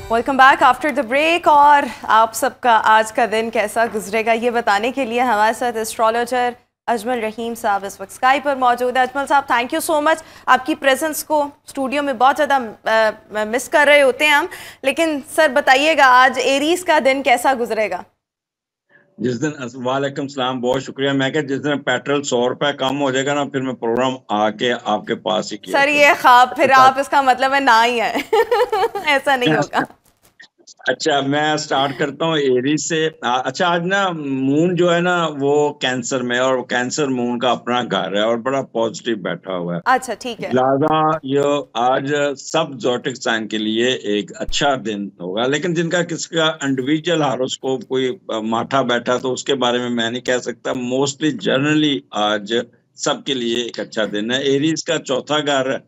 Welcome back after the break. और आप सबका आज का दिन कैसा गुजरेगा ये बताने के लिए हमारे साथ एस्ट्रोलॉजर अजमल रहीम साहब इस वक्त स्काई पर मौजूद है। अजमल साहब, थैंक यू सो मच। आपकी प्रेजेंस को स्टूडियो में बहुत ज़्यादा मिस कर रहे होते हैं हम, लेकिन सर बताइएगा आज एरीज का दिन कैसा गुजरेगा? जिस दिन वालेकुम सलाम, बहुत शुक्रिया। मैं क्या जिस दिन पेट्रोल 100 रुपए कम हो जाएगा ना, फिर मैं प्रोग्राम आके आपके पास ही किया सर ये ख्वाब फिर आप इसका मतलब है ना ही है ऐसा नहीं होगा। अच्छा, मैं स्टार्ट करता हूँ एरी से। अच्छा, आज ना मून जो है ना वो कैंसर में, और कैंसर मून का अपना घर है और बड़ा पॉजिटिव बैठा हुआ है। अच्छा ठीक है। लिहाजा ये आज सब ज़ोडिक साइन के लिए एक अच्छा दिन होगा, लेकिन जिनका किसका इंडिविजुअल हॉरोस्कोप कोई माठा बैठा तो उसके बारे में मैं नहीं कह सकता। मोस्टली जनरली आज सबके लिए एक अच्छा दिन है। एरीज का चौथा घर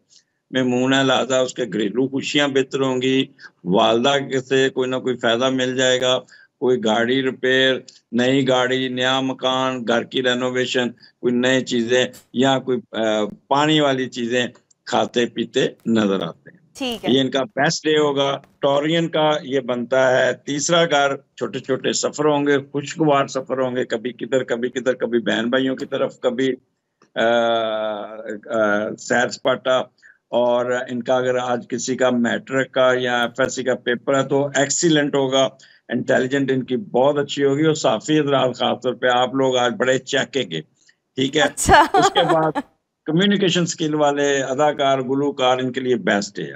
में मून है, लिहाजा उसके घरेलू खुशियां बेहतर होंगी। वालदा से कोई ना कोई फायदा मिल जाएगा। कोई गाड़ी रिपेयर, नई गाड़ी, नया मकान, घर की रेनोवेशन, कोई नई चीजें या कोई पानी वाली चीजें खाते पीते नजर आते हैं। ठीक है। ये इनका बेस्ट डे होगा। टॉरियन का ये बनता है तीसरा घर। छोटे छोटे सफर होंगे, खुशगवार सफर होंगे, कभी किधर कभी किधर, कभी बहन भाइयों की तरफ, कभी सैर सपाटा। और इनका अगर आज किसी का मैट्रिक का या एफएससी का पेपर है तो एक्सीलेंट होगा। इंटेलिजेंट इनकी बहुत अच्छी होगी, और साफी हजरात खासतौर पे आप लोग आज बड़े चहकेंगे। ठीक है। अच्छा उसके बाद कम्युनिकेशन स्किल वाले अदाकार, गुलूकार, इनके लिए बेस्ट है।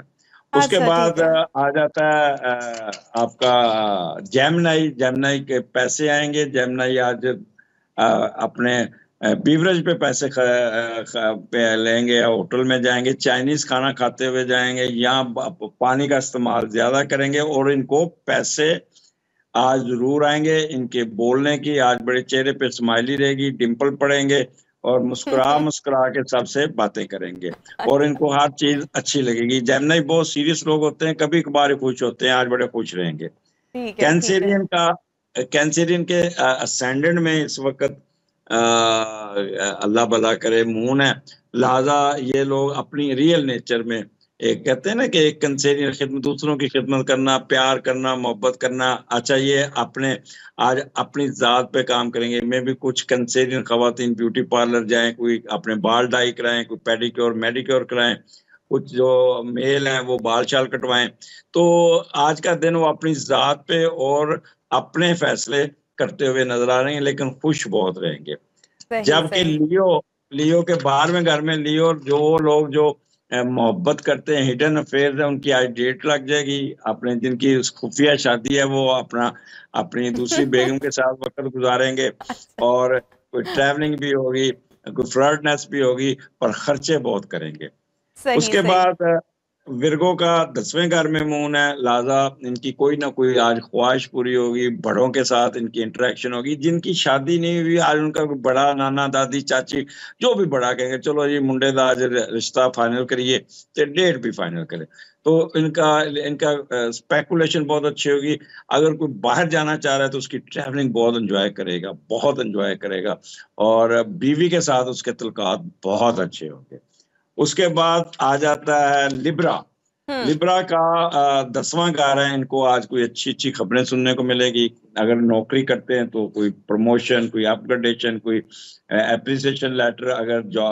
उसके अच्छा बाद ठीक है। आ जाता है आपका जेमिनाई। जेमिनाई के पैसे आएंगे। जेमिनाई आज अपने बीवरेज पे पैसे पे लेंगे, होटल में जाएंगे, चाइनीज खाना खाते हुए जाएंगे, या पानी का इस्तेमाल ज्यादा करेंगे, और इनको पैसे आज जरूर आएंगे। इनके बोलने की आज बड़े चेहरे पे स्माइली रहेगी, डिम्पल पड़ेंगे, और मुस्कुरा मुस्कुरा के सबसे बातें करेंगे, और इनको हर चीज अच्छी लगेगी। जेमिनी बहुत सीरियस लोग होते हैं, कभी कभार खुश होते हैं, आज बड़े खुश रहेंगे। ठीक है। ठीक है। कैंसेरियन का, कैंसेरियन के असेंडेंट में इस वक्त अल्लाह भला करे मून है। लिहाजा ये लोग अपनी रियल नेचर में, एक कहते हैं ना कि एक कंसेरियन खिदमत, दूसरों की खिदमत करना, प्यार करना, मोहब्बत करना। अच्छा, ये अपने आज अपनी जात पे काम करेंगे। मैं भी कुछ कंसेरियन खवातीन ब्यूटी पार्लर जाएं, कोई अपने बाल डाई कराएं, कोई पेडिक्योर मेडिक्योर कराएं, कुछ जो मेल हैं वो बाल शाल कटवाएं। तो आज का दिन वो अपनी जात पे और अपने फैसले करते हुए नजर आ रहे हैं, लेकिन खुश बहुत रहेंगे। सही जबकि सही। लियो, लियो के बाहर में घर में लियो जो लोग जो मोहब्बत करते हैं, हिडन अफेयर्स है, उनकी आज डेट लग जाएगी। अपने जिनकी खुफिया शादी है वो अपना अपनी दूसरी बेगम के साथ वक्त गुजारेंगे, अच्छा और कोई ट्रैवलिंग भी होगी, कोई फ्लर्टनेस भी होगी, पर खर्चे बहुत करेंगे। सही उसके सही। बाद विर्गो का 10वें घर में मून है, लिहाजा इनकी कोई ना कोई आज ख्वाहिश पूरी होगी। बड़ों के साथ इनकी इंटरेक्शन होगी। जिनकी शादी नहीं हुई आज उनका कोई बड़ा, नाना दादी चाची जो भी बड़ा कहेंगे, चलो जी मुंडे दा आज रिश्ता फाइनल करिए, तो डेट भी फाइनल करें। तो इनका इनका स्पेकुलेशन बहुत अच्छी होगी। अगर कोई बाहर जाना चाह रहा है तो उसकी ट्रैवलिंग बहुत एंजॉय करेगा, बहुत एंजॉय करेगा, और बीवी के साथ उसके तल्लुकात बहुत अच्छे होंगे। उसके बाद आ जाता है लिब्रा। हम्म। लिब्रा का 10वां घर है। इनको आज कोई अच्छी अच्छी खबरें सुनने को मिलेगी। अगर नौकरी करते हैं तो कोई प्रमोशन, कोई अपग्रेडेशन, कोई एप्रिसिएशन लेटर। अगर जो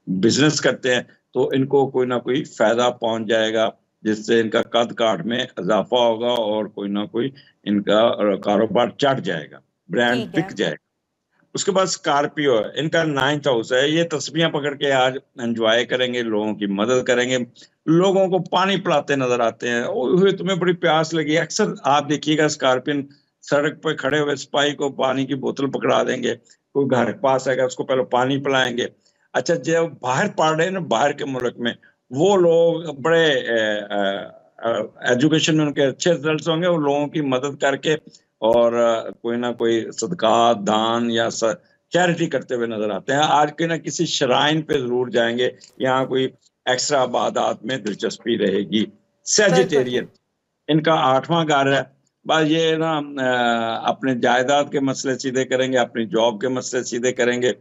बिजनेस करते हैं तो इनको कोई ना कोई फायदा पहुंच जाएगा, जिससे इनका कद काठ में इजाफा होगा, और कोई ना कोई इनका कारोबार चढ़ जाएगा, ब्रांड ठीक है। बिक जाएगा। उसके बाद स्कॉर्पियो है, इनका 9th हाउस है। ये तस्वीरें पकड़ के आज एंजॉय करेंगे, लोगों की मदद करेंगे, लोगों को पानी पिलाते नजर आते हैं। ओए तुम्हें बड़ी प्यास लगी, अक्सर आप देखिएगा स्कॉर्पियन सड़क पर खड़े हुए सिपाही को पानी की बोतल पकड़ा देंगे। कोई घर के पास आएगा उसको पहले पानी पिलाएंगे। अच्छा, जो बाहर पढ़ रहे हैं ना, बाहर के मुल्क में, वो लोग बड़े एजुकेशन में उनके अच्छे रिजल्ट होंगे, वो लोगों की मदद करके और कोई ना कोई सदका, दान या चैरिटी करते हुए नजर आते हैं। आज के ना किसी श्राइन पे जरूर जाएंगे, यहाँ कोई एक्स्ट्रा इबादत में दिलचस्पी रहेगी। बिल्कुल ठीक। सेजिटेरियन, इनका 8वां घर है। बस ये ना अपने जायदाद के मसले सीधे करेंगे, अपनी जॉब के मसले सीधे करेंगे,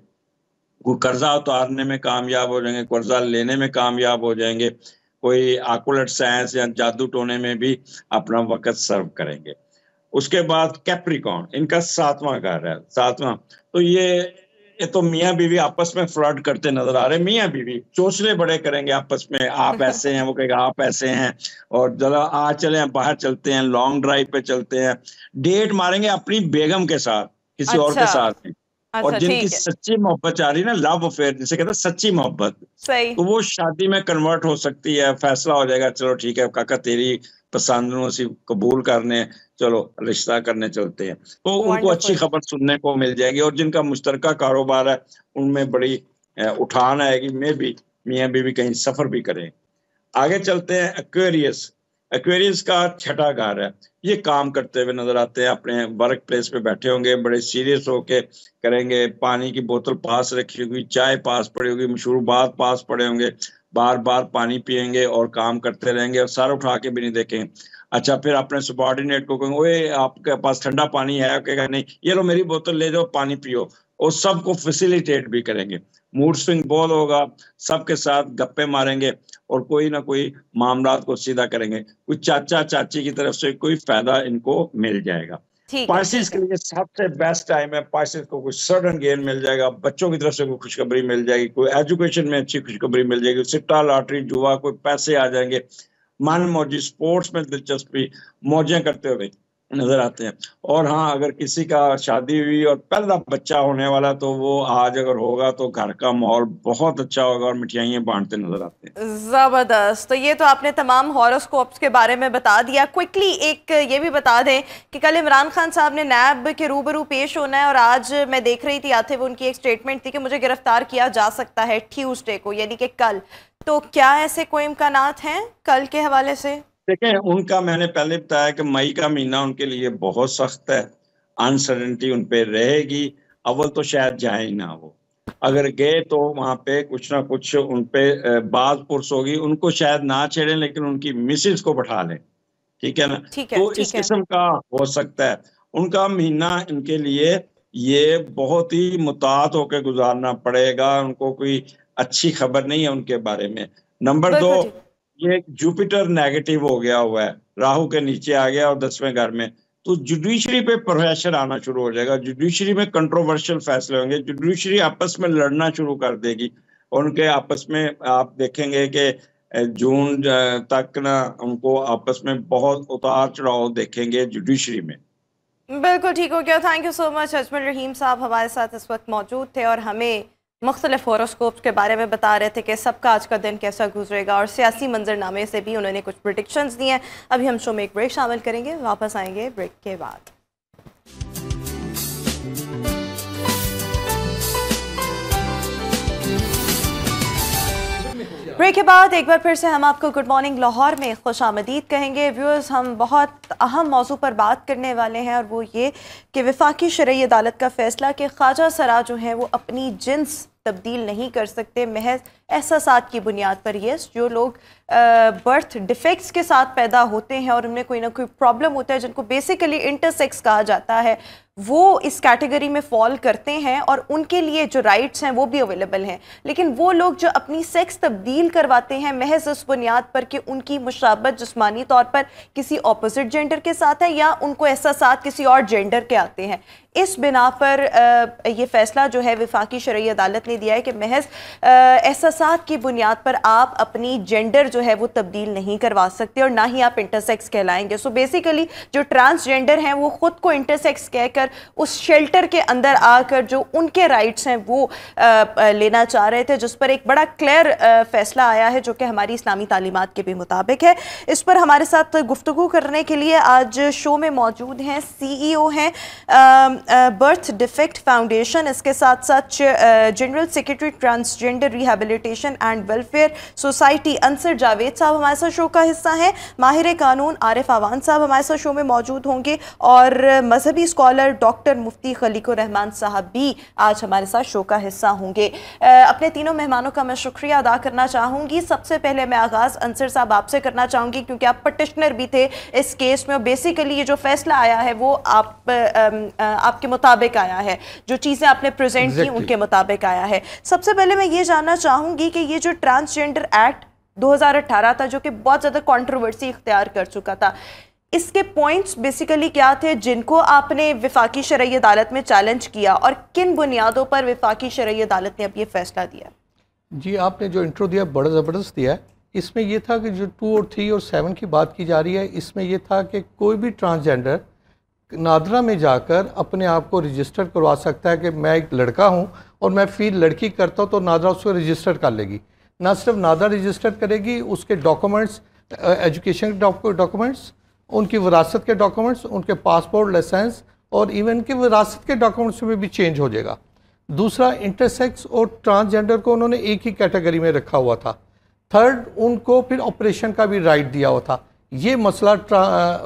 कोई कर्जा उतारने में कामयाब हो जाएंगे, कर्जा लेने में कामयाब हो जाएंगे, कोई आकुलट साइंस या जादू टोने में भी अपना वक्त सर्व करेंगे। उसके बाद कैप्रिकॉर्न, इनका 7वां घर है, 7वां। तो ये तो मियाँ बीवी आपस में फ्लर्ट करते नजर आ रहे हैं। मियाँ बीवी चोचले बड़े करेंगे आपस में, आप ऐसे हैं, वो कहेगा आप ऐसे हैं, और जरा आ चले बाहर चलते हैं, लॉन्ग ड्राइव पे चलते हैं, डेट मारेंगे अपनी बेगम के साथ, किसी और के साथ नहीं। और अच्छा, जिनकी ठीक है। सच्ची मोहब्बत चाह रही है ना, लव अफेयर जिसे कहते हैं, सच्ची मोहब्बत, सही। तो वो शादी में कन्वर्ट हो सकती है। फैसला हो जाएगा, चलो ठीक है काका तेरी पसंद कबूल करने, चलो रिश्ता करने चलते हैं। तो उनको अच्छी वंडरफुल। खबर सुनने को मिल जाएगी। और जिनका मुश्तरका कारोबार है उनमें बड़ी उठान आएगी, में भी मियाँ बीवी कहीं सफर भी करें। आगे चलते हैं एक्वेरियस। एक्वेरियस का 6ठा घर है। ये काम करते हुए नजर आते हैं, अपने वर्क प्लेस पे बैठे होंगे, बड़े सीरियस होके करेंगे, पानी की बोतल पास रखी होगी, चाय पास पड़ी होगी, मशरूबात पास पड़े होंगे, बार बार पानी पियेंगे और काम करते रहेंगे और सर उठा के भी नहीं देखेंगे। अच्छा, फिर अपने सबॉर्डिनेट को कहेंगे, ओए आपके पास ठंडा पानी है? कहेगा नहीं, ये लो मेरी बोतल ले जाओ, पानी पियो। और सबको फैसिलिटेट भी करेंगे। मूड स्विंग बहुत होगा, सबके साथ गप्पे मारेंगे और कोई ना कोई मामलात को सीधा करेंगे। कोई चाचा चाची की तरफ से कोई फायदा इनको मिल जाएगा। पार्सिस के लिए सबसे बेस्ट टाइम है। पार्सिस को कोई सडन गेन मिल जाएगा, बच्चों की तरफ से कोई खुशखबरी मिल जाएगी, कोई एजुकेशन में अच्छी खुशखबरी मिल जाएगी, सिट्टा लॉटरी जुआ, कोई पैसे आ जाएंगे, मन मौजी, स्पोर्ट्स में दिलचस्पी, मौजें करते हुए नजर आते हैं। और हाँ, अगर किसी का शादी हुई और पहला बच्चा होने वाला, तो वो आज अगर होगा तो घर का माहौल बहुत अच्छा होगा और मिठाइयाँ बांटते नजर आते हैं। जबरदस्त। तो ये तो आपने तमाम हॉरोस्कोप्स के बारे में बता दिया। क्विकली एक ये भी बता दें कि कल इमरान खान साहब ने नैब के रूबरू पेश होना है, और आज मैं देख रही थी आते हुए उनकी एक स्टेटमेंट थी कि मुझे गिरफ्तार किया जा सकता है ट्यूसडे को, यानी कि कल। तो क्या ऐसे कोई इम्कानात हैं कल के हवाले से? देखें, उनका मैंने पहले बताया कि मई का महीना उनके लिए बहुत सख्त है, अनसर्टेनिटी उन पे रहेगी। अव्वल तो शायद जाए ही ना वो, अगर गए तो वहां पे कुछ ना कुछ उन पे बात पुरस होगी। उनको शायद ना छेड़ें, लेकिन उनकी मिसेज को बैठा लें, ठीक है ना? तो इस किस्म का हो सकता है। उनका महीना इनके लिए ये बहुत ही मुतात होकर गुजारना पड़ेगा। उनको कोई अच्छी खबर नहीं है उनके बारे में। नंबर 2, ये जुपिटर नेगेटिव हो गया हुआ है, राहु के नीचे आ गया और 10वें घर में, तो जुडिशरी पे प्रेशर आना शुरू हो जाएगा। जुडिशरी में कंट्रोवर्शियल फैसले होंगे, जुडिशरी आपस में लड़ना शुरू कर देगी। उनके आपस में आप देखेंगे कि जून तक ना उनको आपस में बहुत उतार चढ़ाव देखेंगे जुडिशरी में। बिल्कुल ठीक हो गया। Thank you so much. Ajmal Rahim साहब हमारे साथ इस वक्त मौजूद थे और हमें मुख्तलिफ हॉरोस्कोप्स के बारे में बता रहे थे कि सबका आज का दिन कैसा गुजरेगा, और सियासी मंजरनामे से भी उन्होंने कुछ प्रेडिक्शंस दिए हैं। अभी हम शो में एक ब्रेक शामिल करेंगे, वापस आएंगे ब्रेक के बाद। ब्रेक के बाद एक बार फिर से हम आपको गुड मॉर्निंग लाहौर में खुशामदीद कहेंगे। व्यूअर्स, हम बहुत अहम मौजू पर बात करने वाले हैं, और वो ये कि वफाकी शरई अदालत का फैसला कि ख्वाजा सरा जो हैं वो अपनी जिन्स तब्दील नहीं कर सकते महज एहसासात की बुनियाद पर। यस, जो लोग बर्थ डिफेक्ट्स के साथ पैदा होते हैं और उनमें कोई ना कोई प्रॉब्लम होता है, जिनको बेसिकली इंटरसेक्स कहा जाता है, वो इस कैटेगरी में फॉल करते हैं और उनके लिए जो राइट्स हैं वो भी अवेलेबल हैं। लेकिन वो लोग जो अपनी सेक्स तब्दील करवाते हैं महज उस बुनियाद पर कि उनकी मुशाबत जिस्मानी तौर पर किसी ऑपोजिट जेंडर के साथ है या उनको एहसासात किसी और जेंडर के आते हैं, इस बिना पर ये फैसला जो है वफाकी शरई अदालत ने दिया है कि महज एहसासात की बुनियाद पर आप अपनी जेंडर जो है वो तब्दील नहीं करवा सकते और ना ही आप इंटरसेक्स कहलाएंगे। सो बेसिकली जो ट्रांसजेंडर हैं वो खुद को इंटरसेक्स कहकर उस शेल्टर के अंदर आकर जो उनके राइट्स हैं वो लेना चाह रहे थे, जिस पर एक बड़ा क्लियर फैसला आया है जो कि हमारी इस्लामी तालीमात के भी मुताबिक है। इस पर हमारे साथ गुफ्तगू करने के लिए आज शो में मौजूद हैं CEO हैं बर्थ डिफेक्ट फाउंडेशन, इसके साथ साथ general secretary transgender rehabilitation and welfare society Ansar Javed साहब हमारे साथ शो का हिस्सा हैं। माहिर कानून आरिफ आवान साहब हमारे साथ शो में मौजूद होंगे और मजहबी स्कॉलर डॉक्टर मुफ्ती खलीकुर रहमान साहब भी आज हमारे साथ शो का हिस्सा होंगे। अपने तीनों मेहमानों का मैं शुक्रिया अदा करना चाहूँगी। सबसे पहले मैं आगाज़ अंसर साहब आपसे करना चाहूँगी, क्योंकि आप पटिशनर भी थे इस केस में और बेसिकली ये जो फैसला आया है वो आपके मुताबिक आया है, जो चीज़ें आपने प्रेजेंट की उनके मुताबिक आया है। सबसे पहले मैं ये जानना चाहूँगी कि ये जो ट्रांसजेंडर एक्ट 2018 था, जो कि बहुत ज़्यादा कंट्रोवर्सी इख्तियार कर चुका था। इसके पॉइंट्स बेसिकली क्या थे जिनको आपने वफाकी शरई अदालत में चैलेंज किया, और किन बुनियादों पर वफाकी शरई अदालत ने अब ये फैसला दिया? जी, आपने जो इंट्रो दिया बड़ा ज़बरदस्त दिया है। इसमें ये था कि जो 2 और 3 और 7 की बात की जा रही है, इसमें ये था कि कोई भी ट्रांसजेंडर नादरा में जाकर अपने आप को रजिस्टर करवा सकता है कि मैं एक लड़का हूँ और मैं फील लड़की करता हूँ, तो नादरा उसको रजिस्टर कर लेगी। ना सिर्फ नादरा रजिस्टर करेगी, उसके डॉक्यूमेंट्स, एजुकेशन डॉक्यूमेंट्स, उनकी विरासत के डॉक्यूमेंट्स, उनके पासपोर्ट, लाइसेंस और इवन के विरासत के डॉक्यूमेंट्स में भी चेंज हो जाएगा। दूसरा, इंटरसेक्स और ट्रांसजेंडर को उन्होंने एक ही कैटेगरी में रखा हुआ था। थर्ड, उनको फिर ऑपरेशन का भी राइट दिया हुआ था। ये मसला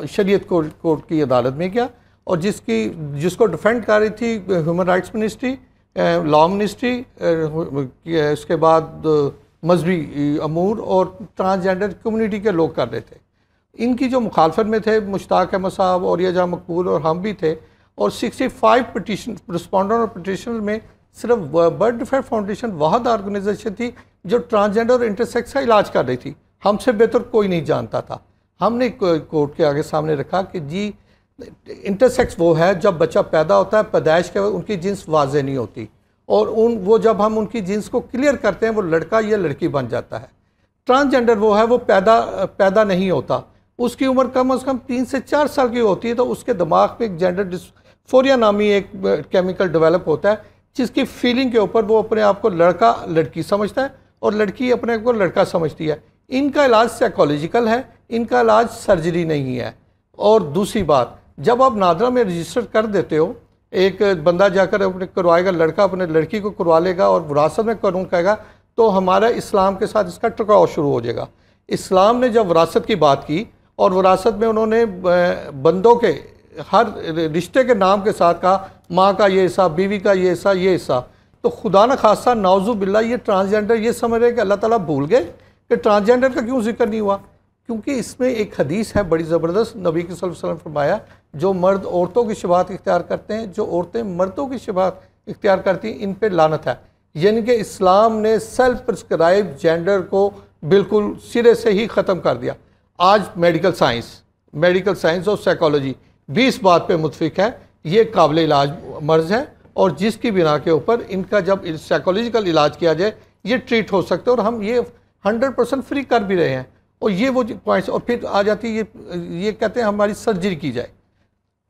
शरीयत कोर्ट की अदालत में गया, और जिसको डिफेंड कर रही थी human rights ministry, law ministry, उसके बाद मजहबी अमूर और ट्रांसजेंडर कम्युनिटी के लोग कर रहे थे। इनकी जो मुखालफत में थे मुश्ताक अहमद साहब और यजा मकबूल और हम भी थे, और 65 पिटिशन रिस्पॉन्डर और पिटिशनर में सिर्फ बर्थ डिफेक्ट फाउंडेशन वाहद ऑर्गेनाइजेशन थी जो ट्रांसजेंडर और इंटरसेक्स का इलाज कर रही थी। हमसे बेहतर कोई नहीं जानता था। हमने कोर्ट के आगे सामने रखा कि जी, इंटरसेक्स वो है जब बच्चा पैदा होता है, पैदाइश के बाद उनकी जिन्स वाज़ेह नहीं होती, और वो जब हम उनकी जिन्स को क्लियर करते हैं वो लड़का या लड़की बन जाता है। ट्रांसजेंडर वो है, वो पैदा नहीं होता, उसकी उम्र कम से कम 3 से 4 साल की होती है, तो उसके दिमाग में एक जेंडर डिस्फोरिया नामी एक केमिकल डेवलप होता है, जिसकी फीलिंग के ऊपर वो अपने आप को लड़का लड़की समझता है और लड़की अपने आप को लड़का समझती है। इनका इलाज साइकोलॉजिकल है, इनका इलाज सर्जरी नहीं है। और दूसरी बात, जब आप नादरा में रजिस्टर कर देते हो, एक बंदा जाकर अपने करवाएगा, लड़का अपने लड़की को करवा लेगा और विरासत में कानून कहेगा, तो हमारा इस्लाम के साथ इसका टकराव शुरू हो जाएगा। इस्लाम ने जब विरासत की बात की और विरासत में उन्होंने बंदों के हर रिश्ते के नाम के साथ कहा, माँ का ये हिस्सा, बीवी का ये हिस्सा, ये हिस्सा, तो खुदा न खासा नाउज़ु बिल्ला ये ट्रांसजेंडर ये समझ रहे कि अल्लाह ताला भूल गए कि ट्रांसजेंडर का क्यों जिक्र नहीं हुआ। क्योंकि इसमें एक हदीस है बड़ी ज़बरदस्त, नबी के सल्लल्लाहु अलैहि वसल्लम फरमाया, जो मर्द औरतों की शबाहत इख्तियार करते हैं, जो औरतें मर्दों की शबाहत इख्तियार करती हैं, इन पर लानत है। यानी कि इस्लाम ने सेल्फ प्रिस्क्राइब जेंडर को बिल्कुल सिरे से ही ख़त्म कर दिया। आज मेडिकल साइंस और साइकोलॉजी भी इस बात पे मुतफिक है, ये काबिल इलाज मर्ज़ है, और जिसकी बिना के ऊपर इनका जब साइकोलॉजिकल इलाज किया जाए ये ट्रीट हो सकते हैं, और हम ये 100% फ्री कर भी रहे हैं। और ये वो पॉइंट्स, और फिर आ जाती है ये कहते हैं हमारी सर्जरी की जाए।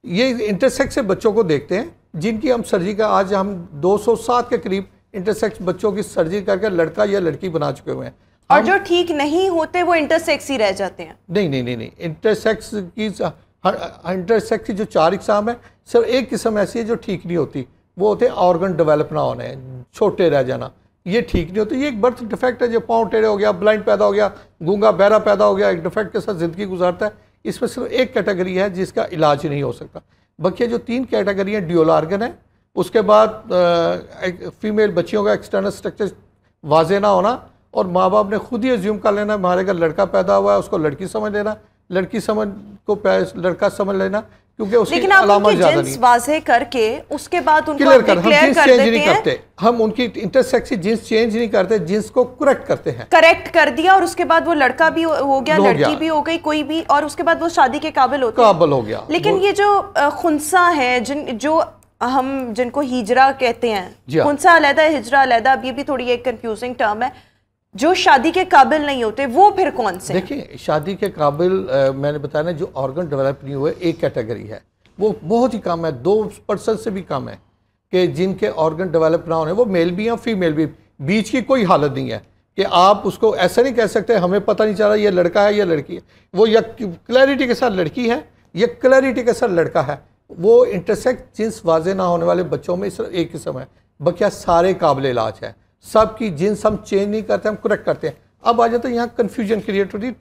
ये इंटरसेक्स से बच्चों को देखते हैं जिनकी हम सर्जरी का, आज हम 207 के करीब इंटरसेक्स बच्चों की सर्जरी करके लड़का या लड़की बना चुके हुए हैं। और जो ठीक नहीं होते वो इंटरसेक्स ही रह जाते हैं। नहीं, इंटरसेक्स की जो 4 इकसाम है, सिर्फ एक किस्म ऐसी है जो ठीक नहीं होती, वो होते हैं ऑर्गन डेवलप ना होने, छोटे रह जाना, ये ठीक नहीं होती। ये एक बर्थ डिफेक्ट है, जो पाँव टेढ़े हो गया, ब्लाइंड पैदा हो गया, गूंगा बहरा पैदा हो गया, एक डिफेक्ट के साथ ज़िंदगी गुजारता है। इसमें सिर्फ एक कैटेगरी है जिसका इलाज नहीं हो सकता। बाकी जो 3 कैटेगरी है, ड्यूल ऑर्गन है, उसके बाद फीमेल बच्चियों का एक्सटर्नल स्ट्रक्चर वाजे ना होना, और माँ बाप ने खुद ही एज्यूम कर लेना हमारे घर लड़का पैदा हुआ है, उसको लड़की समझ लेना, लड़की समझ को लड़का समझ लेना, क्योंकि उसकी अलामत ज़्यादा नहीं। वाज़ेह करके उसके बाद उनको क्लियर कर, हम जिन्स चेंज नहीं करते, हम उनकी इंटरसेक्स जिन्स चेंज नहीं करते, जिन्स को करेक्ट करते हैं। करेक्ट कर दिया, और उसके बाद वो लड़का भी हो गया, लड़की भी हो गई, कोई भी, और उसके बाद वो शादी के काबिल हो गया। लेकिन ये जो खुंसा है, जो हम जिनको हिजरा कहते हैं, खुंसा अलहदा, हिजरा अलहदा, अब ये भी थोड़ी एक कंफ्यूजिंग टर्म है, जो शादी के काबिल नहीं होते वो फिर कौन से? देखिए, शादी के काबिल मैंने बताया ना, जो ऑर्गन डेवलप नहीं हुए, एक कैटेगरी है, वो बहुत ही कम है, 2% से भी कम है कि जिनके ऑर्गन डेवलप ना होने, वो मेल भी हैं फीमेल भी, बीच की कोई हालत नहीं है कि आप उसको ऐसा नहीं कह सकते हमें पता नहीं चला ये लड़का है या लड़की है। वो या क्लैरिटी के साथ लड़की है या क्लैरिटी के साथ लड़का है। वो इंटरसेक्स जिन्स वाजे ना होने वाले बच्चों में सिर्फ एक किस्म है, बकिया सारे काबिल इलाज है। सबकी जिन्स हम चेंज नहीं करते, हम करेक्ट करते हैं। अब आ जाते हैं यहाँ कन्फ्यूजन क्रिएट होती है।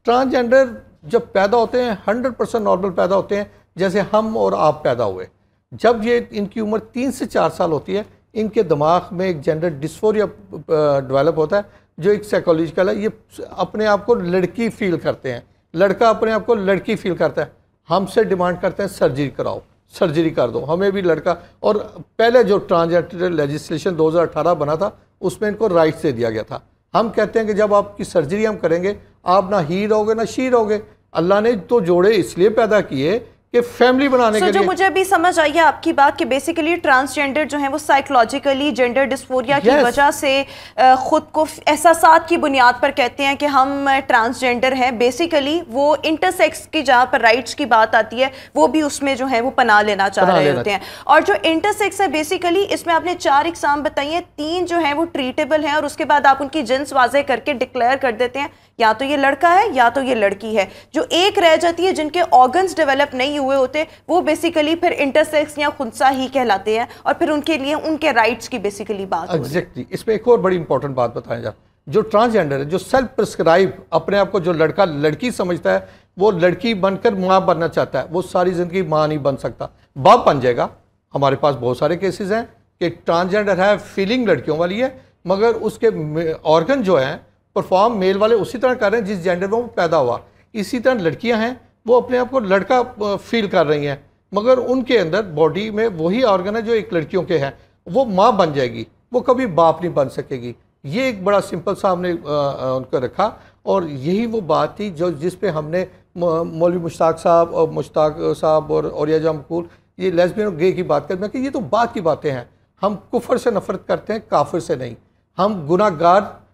ट्रांसजेंडर जब पैदा होते हैं 100% नॉर्मल पैदा होते हैं, जैसे हम और आप पैदा हुए। जब ये इनकी उम्र 3 से 4 साल होती है, इनके दिमाग में एक जेंडर डिस्फोरिया डेवलप होता है, जो एक साइकोलॉजिकल है। ये अपने आप को लड़की फील करते हैं, लड़का अपने आप को लड़की फील करता है। हमसे डिमांड करते हैं सर्जरी कराओ, सर्जरी कर दो, हमें भी लड़का। और पहले जो ट्रांसजेंडर लेजिस्लेशन 2018 बना था, उसमें इनको राइट्स दे दिया गया था। हम कहते हैं कि जब आपकी सर्जरी हम करेंगे, आप ना ही रहोगे ना शी रहोगे। अल्लाह ने तो जोड़े इसलिए पैदा किए कि फैमिली बनाने के लिए। जो मुझे अभी समझ आई है आपकी बात कि बेसिकली ट्रांसजेंडर जो है वो साइकोलॉजिकली जेंडर डिस्फोरिया की वजह से खुद को एहसासात की बुनियाद पर कहते हैं कि हम ट्रांसजेंडर हैं। बेसिकली वो इंटरसेक्स की जहाँ पर राइट्स की बात आती है वो भी उसमें जो है वो पनाह लेना चाह रहे होते हैं। और जो इंटरसेक्स है बेसिकली इसमें आपने 4 इकसाम बताई हैं, 3 जो है वो ट्रीटेबल हैं और उसके बाद आप उनकी जिन्स वाजे करके डिक्लेयर कर देते हैं या तो ये लड़का है या तो ये लड़की है। जो एक रह जाती है जिनके ऑर्गन्स डेवलप नहीं हुए होते वो बेसिकली फिर इंटरसेक्स या खुंसा ही कहलाते हैं और फिर उनके लिए उनके राइट्स की बेसिकली बात एग्जैक्टली। इसमें एक और बड़ी इंपॉर्टेंट बात बताया जाए, जो ट्रांसजेंडर है, जो सेल्फ प्रिस्क्राइब अपने आप को जो लड़का लड़की समझता है, वो लड़की बनकर माँ बनना चाहता है, वो सारी जिंदगी माँ नहीं बन सकता, बाप बन जाएगा। हमारे पास बहुत सारे केसेस हैं कि ट्रांसजेंडर है, फीलिंग लड़कियों वाली है, मगर उसके ऑर्गन जो हैं परफॉर्म मेल वाले उसी तरह कर रहे हैं जिस जेंडर में वो पैदा हुआ। इसी तरह लड़कियां हैं, वो अपने आप को लड़का फील कर रही हैं, मगर उनके अंदर बॉडी में वही ऑर्गन है जो एक लड़कियों के हैं। वो माँ बन जाएगी, वो कभी बाप नहीं बन सकेगी। ये एक बड़ा सिंपल सा हमने उनको रखा और यही वो बात थी जो जिस पे हमने मौलवी मुश्ताक साहब और औरिया मकबूल ये लेस्बियन और गे की बात करते हैं कि ये तो बात की बातें हैं। हम कुफर से नफरत करते हैं, काफिर से नहीं। हम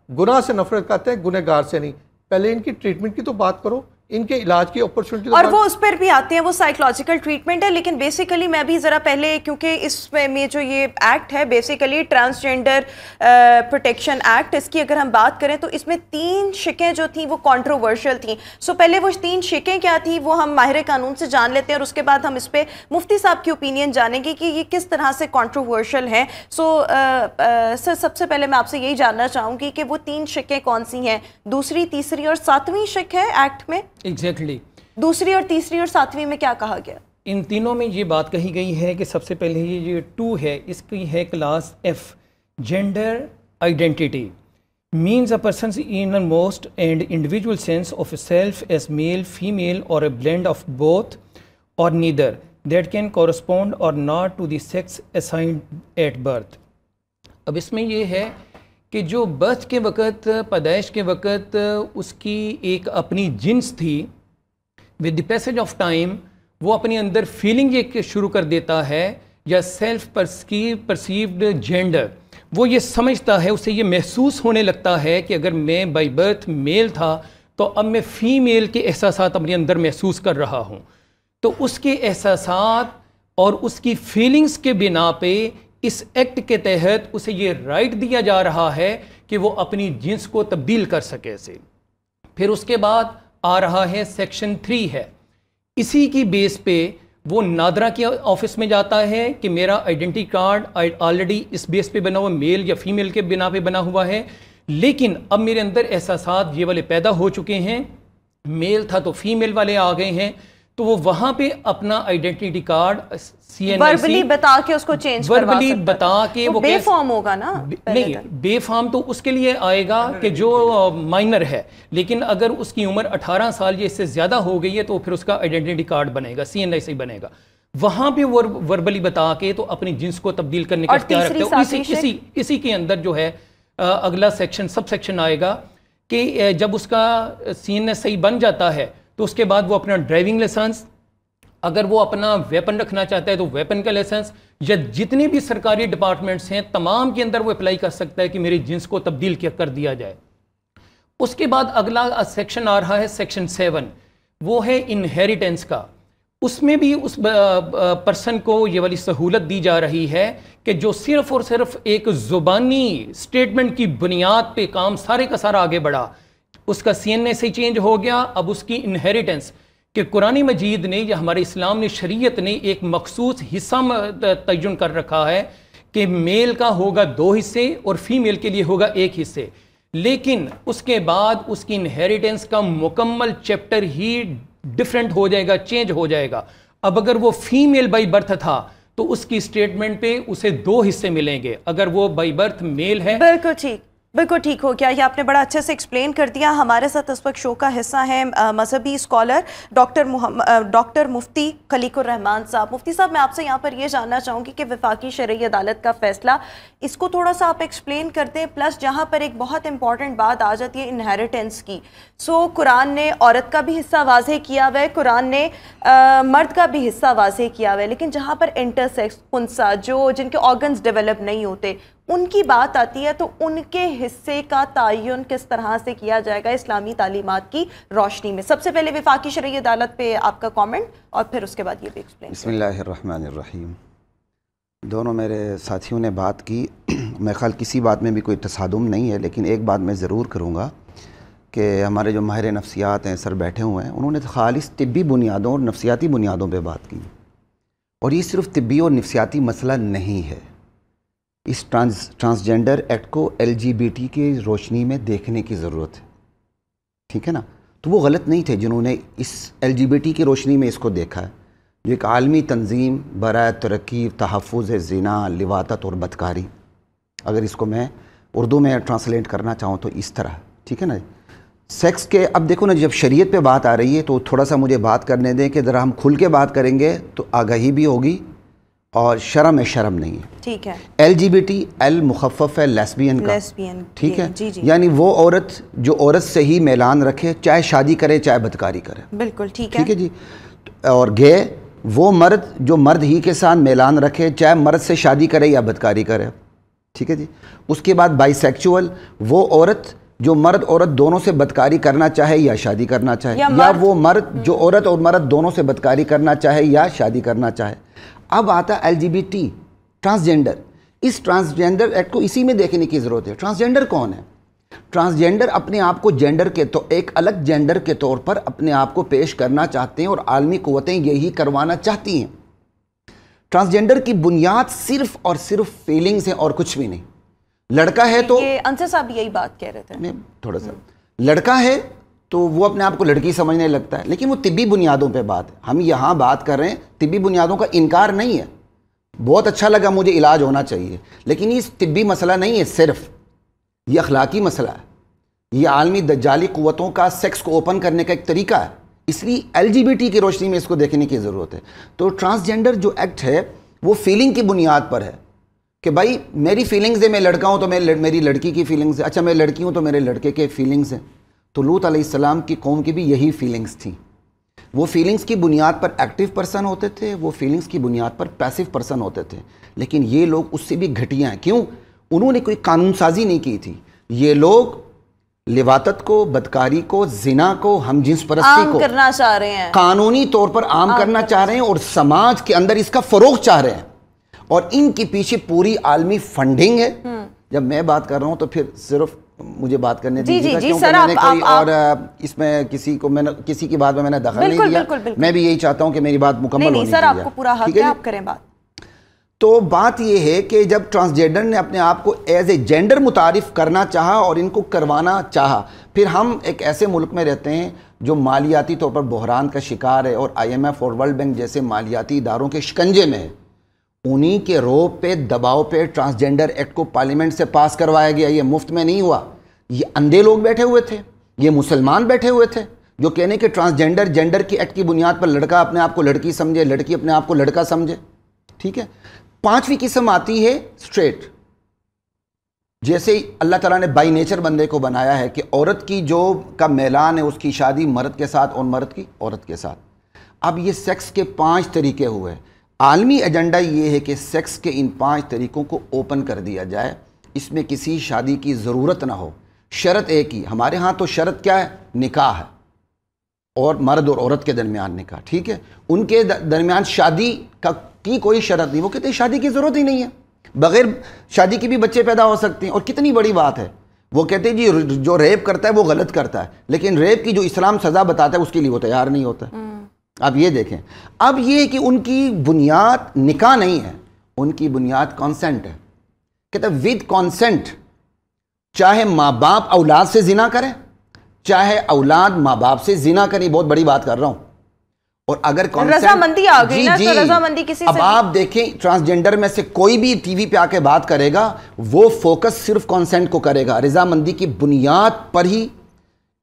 गुनाह से नफरत करते हैं, गुनहगार से नहीं। पहले इनकी ट्रीटमेंट की तो बात करो, इनके इलाज की अपॉर्चुनिटी और वो उस पर भी आते हैं, वो साइकोलॉजिकल ट्रीटमेंट है। लेकिन बेसिकली मैं भी ज़रा पहले, क्योंकि इसमें जो ये एक्ट है बेसिकली ट्रांसजेंडर प्रोटेक्शन एक्ट, इसकी अगर हम बात करें तो इसमें 3 शिकें जो थी वो कंट्रोवर्शियल थी। सो पहले वो 3 शिकें क्या थी वो हम माहिर कानून से जान लेते हैं और उसके बाद हम इस पर मुफ्ती साहब की ओपिनियन जानेंगे कि ये किस तरह से कंट्रोवर्शियल है। सो सर, सबसे पहले मैं आपसे यही जानना चाहूँगी कि वो 3 शिकें कौन सी हैं, दूसरी, तीसरी और 7वीं शिक है एक्ट में। एग्जैक्टली दूसरी और तीसरी और 7वीं में क्या कहा गया? इन तीनों में ये बात कही गई है कि सबसे पहले ये 2 है, इसकी है class F, gender identity means a person's innermost and individual sense of self as male, female or a blend of both or neither that can correspond or not to the sex assigned at birth। अब इसमें ये है कि जो birth के वक़्त, पैदाइश के वक़्त उसकी एक अपनी जिन्स थी, with the passage of time वो अपने अंदर फीलिंग एक शुरू कर देता है या सेल्फ परसीव्ड जेंडर, वो ये समझता है, उसे ये महसूस होने लगता है कि अगर मैं बाय बर्थ मेल था तो अब मैं फ़ीमेल के एहसासात अपने अंदर महसूस कर रहा हूँ। तो उसके एहसासात और उसकी फीलिंग्स के बिना पे इस एक्ट के तहत उसे ये राइट दिया जा रहा है कि वो अपनी जिन्स को तब्दील कर सके से। फिर उसके बाद आ रहा है सेक्शन 3 है, इसी की बेस पे वो नादरा के ऑफिस में जाता है कि मेरा आइडेंटिटी कार्ड ऑलरेडी इस बेस पे बना हुआ, मेल या फीमेल के बिना पे बना हुआ है, लेकिन अब मेरे अंदर एहसासात ये वाले पैदा हो चुके हैं, मेल था तो फीमेल वाले आ गए हैं। तो वो वहाँ पे अपना आइडेंटिटी कार्ड वर्बली बता के उसको चेंज करवा सकता है। बता के वो बेफॉर्म होगा ना? नहीं, बेफॉर्म तो उसके लिए आएगा कि जो माइनर है, लेकिन अगर उसकी उम्र 18 साल या इससे ज़्यादा हो गई है तो फिर उसका आइडेंटिटी कार्ड बनेगा, CNIC बनेगा। वहाँ पे वो वर्बली बता के तो अपनी जिन्स को तब्दील करने का इख्तियार रखते हैं। इसी के अंदर जो है अगला सेक्शन, सब सेक्शन आएगा कि जब उसका CNSI बन जाता है तो उसके बाद वो अपना ड्राइविंग लाइसेंस, अगर वो अपना वेपन रखना चाहता है तो वेपन का लाइसेंस, या जितने भी सरकारी डिपार्टमेंट्स हैं तमाम के अंदर वो अप्लाई कर सकता है कि मेरी जिन्स को तब्दील कर दिया जाए। उसके बाद अगला सेक्शन आ रहा है सेक्शन 7, वो है इनहेरिटेंस का। उसमें भी उस पर्सन को ये वाली सहूलत दी जा रही है कि जो सिर्फ और सिर्फ एक ज़ुबानी स्टेटमेंट की बुनियाद पे काम सारे का सारा आगे बढ़ा, उसका CNSI चेंज हो गया, अब उसकी इनहेरिटेंस कि कुरानी मजीद ने या हमारे इस्लाम ने, शरीयत ने एक मखसूस हिस्सा तयन कर रखा है कि मेल का होगा 2 हिस्से और फीमेल के लिए होगा 1 हिस्से, लेकिन उसके बाद उसकी इनहेरिटेंस का मुकम्मल चैप्टर ही डिफरेंट हो जाएगा, चेंज हो जाएगा। अब अगर वो फीमेल बाई बर्थ था तो उसकी स्टेटमेंट पे उसे 2 हिस्से मिलेंगे, अगर वो बाई बर्थ मेल है। बिल्कुल ठीक, बिल्कुल ठीक हो गया, ये आपने बड़ा अच्छे से एक्सप्लेन कर दिया। हमारे साथ इस वक्त शो का हिस्सा है मजहबी स्कॉलर डॉक्टर मुफ्ती खलीकुर रहमान साहब। मुफ्ती साहब, मैं आपसे यहाँ पर ये जानना चाहूँगी कि वफाकी शरई अदालत का फैसला, इसको थोड़ा सा आप एक्सप्लेन कर दें। प्लस जहाँ पर एक बहुत इंपॉर्टेंट बात आ जाती है इनहेरिटेंस की। सो कुरान ने औरत का भी हिस्सा वाज़ेह किया हुआ है, कुरान ने मर्द का भी हिस्सा वाज़ेह किया हुआ है, लेकिन जहाँ पर इंटरसेक्स खुंसा जिनके ऑर्गन्स डेवलप नहीं होते उनकी बात आती है, तो उनके हिस्से का तयन किस तरह से किया जाएगा इस्लामी तालीमात की रोशनी में? सबसे पहले वफाकी शरई अदालत पे आपका कमेंट और फिर उसके बाद ये भी एक्सप्लेन। बिस्मिल्लाहिर्रहमानिर्रहीम। दोनों मेरे साथियों ने बात की, मैं ख्याल किसी बात में भी कोई तसादुम नहीं है, लेकिन एक बात मैं ज़रूर करूँगा कि हमारे जो माहिर नफ्सियात हैं सर बैठे हुए हैं, उन्होंने तो खालिस तिब्बी बुनियादों और नफ्सियाती बुनियादों पर बात की, और ये सिर्फ तिब्बी और नफ्सियाती मसला नहीं है। इस ट्रांसजेंडर एक्ट को LGBT की रोशनी में देखने की ज़रूरत है, ठीक है ना। तो वो गलत नहीं थे जिन्होंने इस LGBT की रोशनी में इसको देखा है, जो एक आलमी तंजीम बराए तरक्की, तहफ़्फ़ुज़ ज़िना, लिवातत और बदकारी, अगर इसको मैं उर्दू में ट्रांसलेट करना चाहूँ तो इस तरह, ठीक है ना। सेक्स के, अब देखो ना, जब शरीयत पे बात आ रही है तो थोड़ा सा मुझे बात करने दें कि ज़रा हम खुल के बात करेंगे तो आगाही भी होगी और शर्म नहीं है, ठीक है। LGBT एल मुखफ़फ़ है लेस्बियन का, ठीक है। जी जी। यानी वो औरत जो औरत से ही मैलान रखे, चाहे शादी करे चाहे बदकारी करे, बिल्कुल ठीक है, ठीक है जी। और गे वो मर्द जो मर्द ही के साथ मैलान रखे, चाहे मर्द से शादी करे या बदकारी करे, ठीक है जी। उसके बाद बाइसेक्चुअल, वो औरत जो मर्द औरत दोनों से बदकारी करना चाहे या शादी करना चाहे, या वो मर्द जो औरत और मर्द दोनों से बदकारी करना चाहे या शादी करना चाहे। अब आता LGBT ट्रांसजेंडर। इस ट्रांसजेंडर एक्ट को इसी में देखने की ज़रूरत है। ट्रांसजेंडर कौन है? ट्रांसजेंडर अपने आप को जेंडर के तो एक अलग जेंडर के तौर पर अपने आप को पेश करना चाहते हैं और आलमी क़ुव्वतें यही करवाना चाहती हैं। ट्रांसजेंडर की बुनियाद सिर्फ और सिर्फ फीलिंग्स हैं और कुछ भी नहीं। लड़का है तो अंसर साहब यही बात कह रहे थे, मैं थोड़ा सा, लड़का है तो वो अपने आप को लड़की समझने लगता है, लेकिन वो तिब्बी बुनियादों पे बात है। हम यहाँ बात कर रहे हैं, तिब्बी बुनियादों का इनकार नहीं है, बहुत अच्छा लगा, मुझे इलाज होना चाहिए, लेकिन ये तिब्बी मसला नहीं है, सिर्फ ये अखलाकी मसला है। ये आलमी दज्जाली क़ुव्वतों का सेक्स को ओपन करने का एक तरीका है, इसलिए LGBT की रोशनी में इसको देखने की ज़रूरत है। तो ट्रांसजेंडर जो एक्ट है वो फीलिंग की बुनियाद पर है कि भाई मेरी फीलिंग्स है, मैं लड़का हूँ तो मेरी लड़की की फीलिंग्स है, अच्छा मैं लड़की हूँ तो मेरे लड़के के फीलिंग्स हैं। तो लूत अलैहिस्सलाम की कौम की भी यही फीलिंग्स थी। वो फीलिंग्स की बुनियाद पर एक्टिव पर्सन होते थे, वो फीलिंग्स की बुनियाद पर पैसिव पर्सन होते थे, लेकिन ये लोग उससे भी घटिया हैं। क्यों? उन्होंने कोई कानून साजी नहीं की थी। ये लोग लिवातत को, बदकारी को, जिना को, हम जिन्स परस्ती को करना चाह रहे हैं, कानूनी तौर पर आम करना चाह रहे हैं और समाज के अंदर इसका फरोग चाह रहे हैं, और इनके पीछे पूरी आलमी फंडिंग है। जब मैं बात कर रहा हूं तो फिर सिर्फ मुझे बात करने दीजिएगा, क्योंकि मैंने कोई और इसमें किसी की बात में मैंने दखल नहीं दिया। मैं भी यही चाहता हूं कि मेरी बात मुकम्मल होनी चाहिए। सर आपको पूरा हक है, आप करें बात। तो बात यह है कि जब ट्रांसजेंडर ने अपने आप को एज ए जेंडर मुतारिफ करना चाहा और इनको करवाना चाहा, फिर हम एक ऐसे मुल्क में रहते हैं जो मालियाती तौर पर बहरान का शिकार है और IMF और वर्ल्ड बैंक जैसे मालियाती इदारों के शिकंजे में है। उन्हीं के रोब पे, दबाव पे ट्रांसजेंडर एक्ट को पार्लियामेंट से पास करवाया गया। ये मुफ्त में नहीं हुआ। ये अंधे लोग बैठे हुए थे, ये मुसलमान बैठे हुए थे जो कहने के ट्रांसजेंडर जेंडर की एक्ट की बुनियाद पर लड़का अपने आप को लड़की समझे, लड़की अपने आप को लड़का समझे, ठीक है। पांचवी किस्म आती है स्ट्रेट। जैसे अल्लाह ताला ने बाई नेचर बंदे को बनाया है कि औरत की जो का मैलान है उसकी शादी मर्द के साथ और मर्द की औरत के साथ। अब ये सेक्स के 5 तरीके हुए। आलमी एजेंडा ये है कि सेक्स के इन 5 तरीकों को ओपन कर दिया जाए, इसमें किसी शादी की ज़रूरत ना हो। शर्त एक ही, हमारे यहाँ तो शर्त क्या है? निकाह है, और मर्द और औरत के दरमियान निकाह, ठीक है। उनके दरमियान शादी की कोई शर्त नहीं। वो कहते हैं शादी की ज़रूरत ही नहीं है, बग़ैर शादी के भी बच्चे पैदा हो सकते हैं। और कितनी बड़ी बात है, वो कहते हैं जी जो रेप करता है वो गलत करता है, लेकिन रेप की जो इस्लाम सज़ा बताता है उसके लिए वो तैयार नहीं होता। अब ये देखें, अब ये कि उनकी बुनियाद निकाह नहीं है, उनकी बुनियाद कॉन्सेंट है। कहते हैं विद कॉन्सेंट, चाहे माँ बाप औलाद से जिना करें, चाहे औलाद माँ बाप से जिना करें, बहुत बड़ी बात कर रहा हूँ, और अगर रजामंदी आ गई ना, तो रजामंदी किसी अब आप देखें ट्रांसजेंडर में से कोई भी टीवी पे आके बात करेगा, वो फोकस सिर्फ कॉन्सेंट को करेगा, रजामंदी की बुनियाद पर ही।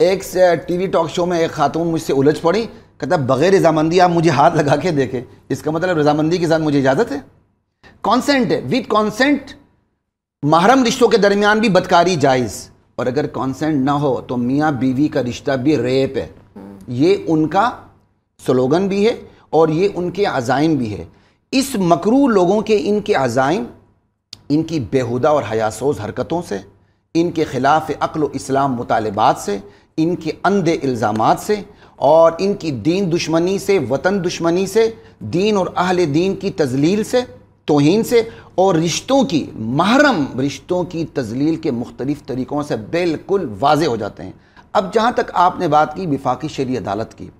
एक टीवी टॉक शो में एक खातून मुझसे उलझ पड़ी, कहता बगैर रजामंदी आप मुझे हाथ लगा के देखें, इसका मतलब रजामंदी के साथ मुझे इजाजत है। कॉन्सेंट है, विद कॉन्सेंट महरम रिश्तों के दरमियान भी बदकारी जायज़, और अगर कॉन्सेंट ना हो तो मियाँ बीवी का रिश्ता भी रेप है। ये उनका स्लोगन भी है और ये उनके अज़ाइम भी है। इस मकरू लोगों के इनके अज़ाइम, इनकी बेहुदा और हयासोज हरकतों से, इनके ख़िलाफ़ अक़्ल इस्लाम मुतालिबात से, इनके अंधे इल्ज़ामात से और इनकी दीन दुश्मनी से, वतन दुश्मनी से, दीन और अहले दीन की तज़लील से, तौहीन से और रिश्तों की, महरम रिश्तों की तज़लील के मुख्तलिफ़ तरीक़ों से बिल्कुल वाज़े हो जाते हैं। अब जहाँ तक आपने बात की विफाकी शरी अदालत की,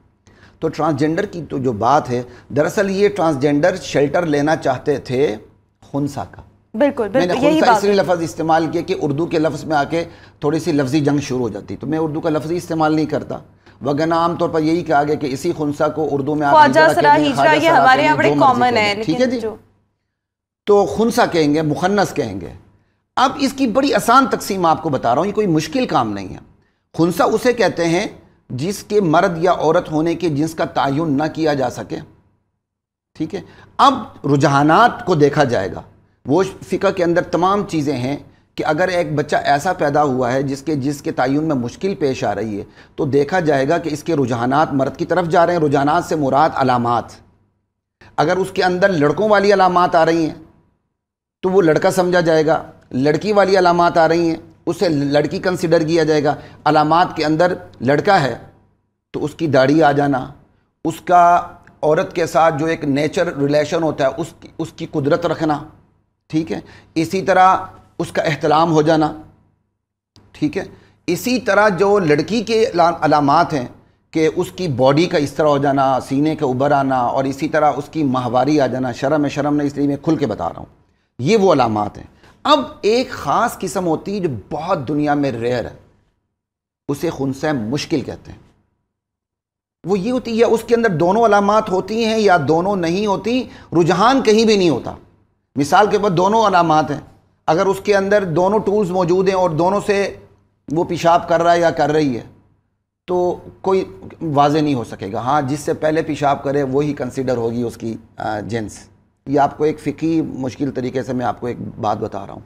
तो ट्रांसजेंडर की तो जो बात है, दरअसल ये ट्रांसजेंडर शेल्टर लेना चाहते थे खुंसा का। बिल्कुल, मैंने खुंसा इसलिए लफ्ज़ इस्तेमाल किया कि उर्दू के लफ्ज़ में आके थोड़ी सी लफ्ज़ी जंग शुरू हो जाती, तो मैं उर्दू का लफ्ज़ इस्तेमाल नहीं करता, वगरना आमतौर पर यही कहा गया कि इसी खुंसा को उर्दू में हमारे यहाँ बड़े कॉमन है, ठीक है जी, तो खुंसा कहेंगे, मुखन्नस कहेंगे। अब इसकी बड़ी आसान तकसीम आपको बता रहा हूँ, ये कोई मुश्किल काम नहीं है। खुंसा उसे कहते हैं जिसके मर्द या औरत होने के जिसका तायुन न किया जा सके, ठीक है। अब रुझानात को देखा जाएगा, वो फ़िक़्ह के अंदर तमाम चीज़ें हैं कि अगर एक बच्चा ऐसा पैदा हुआ है जिसके तायुन में मुश्किल पेश आ रही है, तो देखा जाएगा कि इसके रुझानात मर्द की तरफ जा रहे हैं। रुझानात से मुराद अलामात, अगर उसके अंदर लड़कों वाली अलामात आ रही हैं तो वो लड़का समझा जाएगा, लड़की वाली अलामात आ रही हैं उसे लड़की कंसिडर किया जाएगा। अलामात के अंदर लड़का है तो उसकी दाढ़ी आ जाना, उसका औरत के साथ जो एक नेचर रिलेशन होता है उसकी कुदरत रखना, ठीक है। इसी तरह उसका एहतराम हो जाना, ठीक है। इसी तरह जो लड़की के अलामात हैं कि उसकी बॉडी का इस तरह हो जाना, सीने के उभर आना, और इसी तरह उसकी माहवारी आ जाना। शर्म नहीं, इसलिए मैं खुल के बता रहा हूँ, ये वो अलामात हैं। अब एक ख़ास किस्म होती है जो बहुत दुनिया में रेयर है, उसे खुंसा मुश्किल कहते हैं। वो ये होती है या उसके अंदर दोनों अलामात होती हैं या दोनों नहीं होती, रुझान कहीं भी नहीं होता। मिसाल के बाद दोनों अलामात हैं, अगर उसके अंदर दोनों टूल्स मौजूद हैं और दोनों से वो पेशाब कर रहा है या कर रही है, तो कोई वाज़े नहीं हो सकेगा। हाँ, जिससे पहले पेशाब करे वही कंसिडर होगी उसकी जिन्स। ये आपको एक फ़िकी मुश्किल तरीके से मैं आपको एक बात बता रहा हूँ।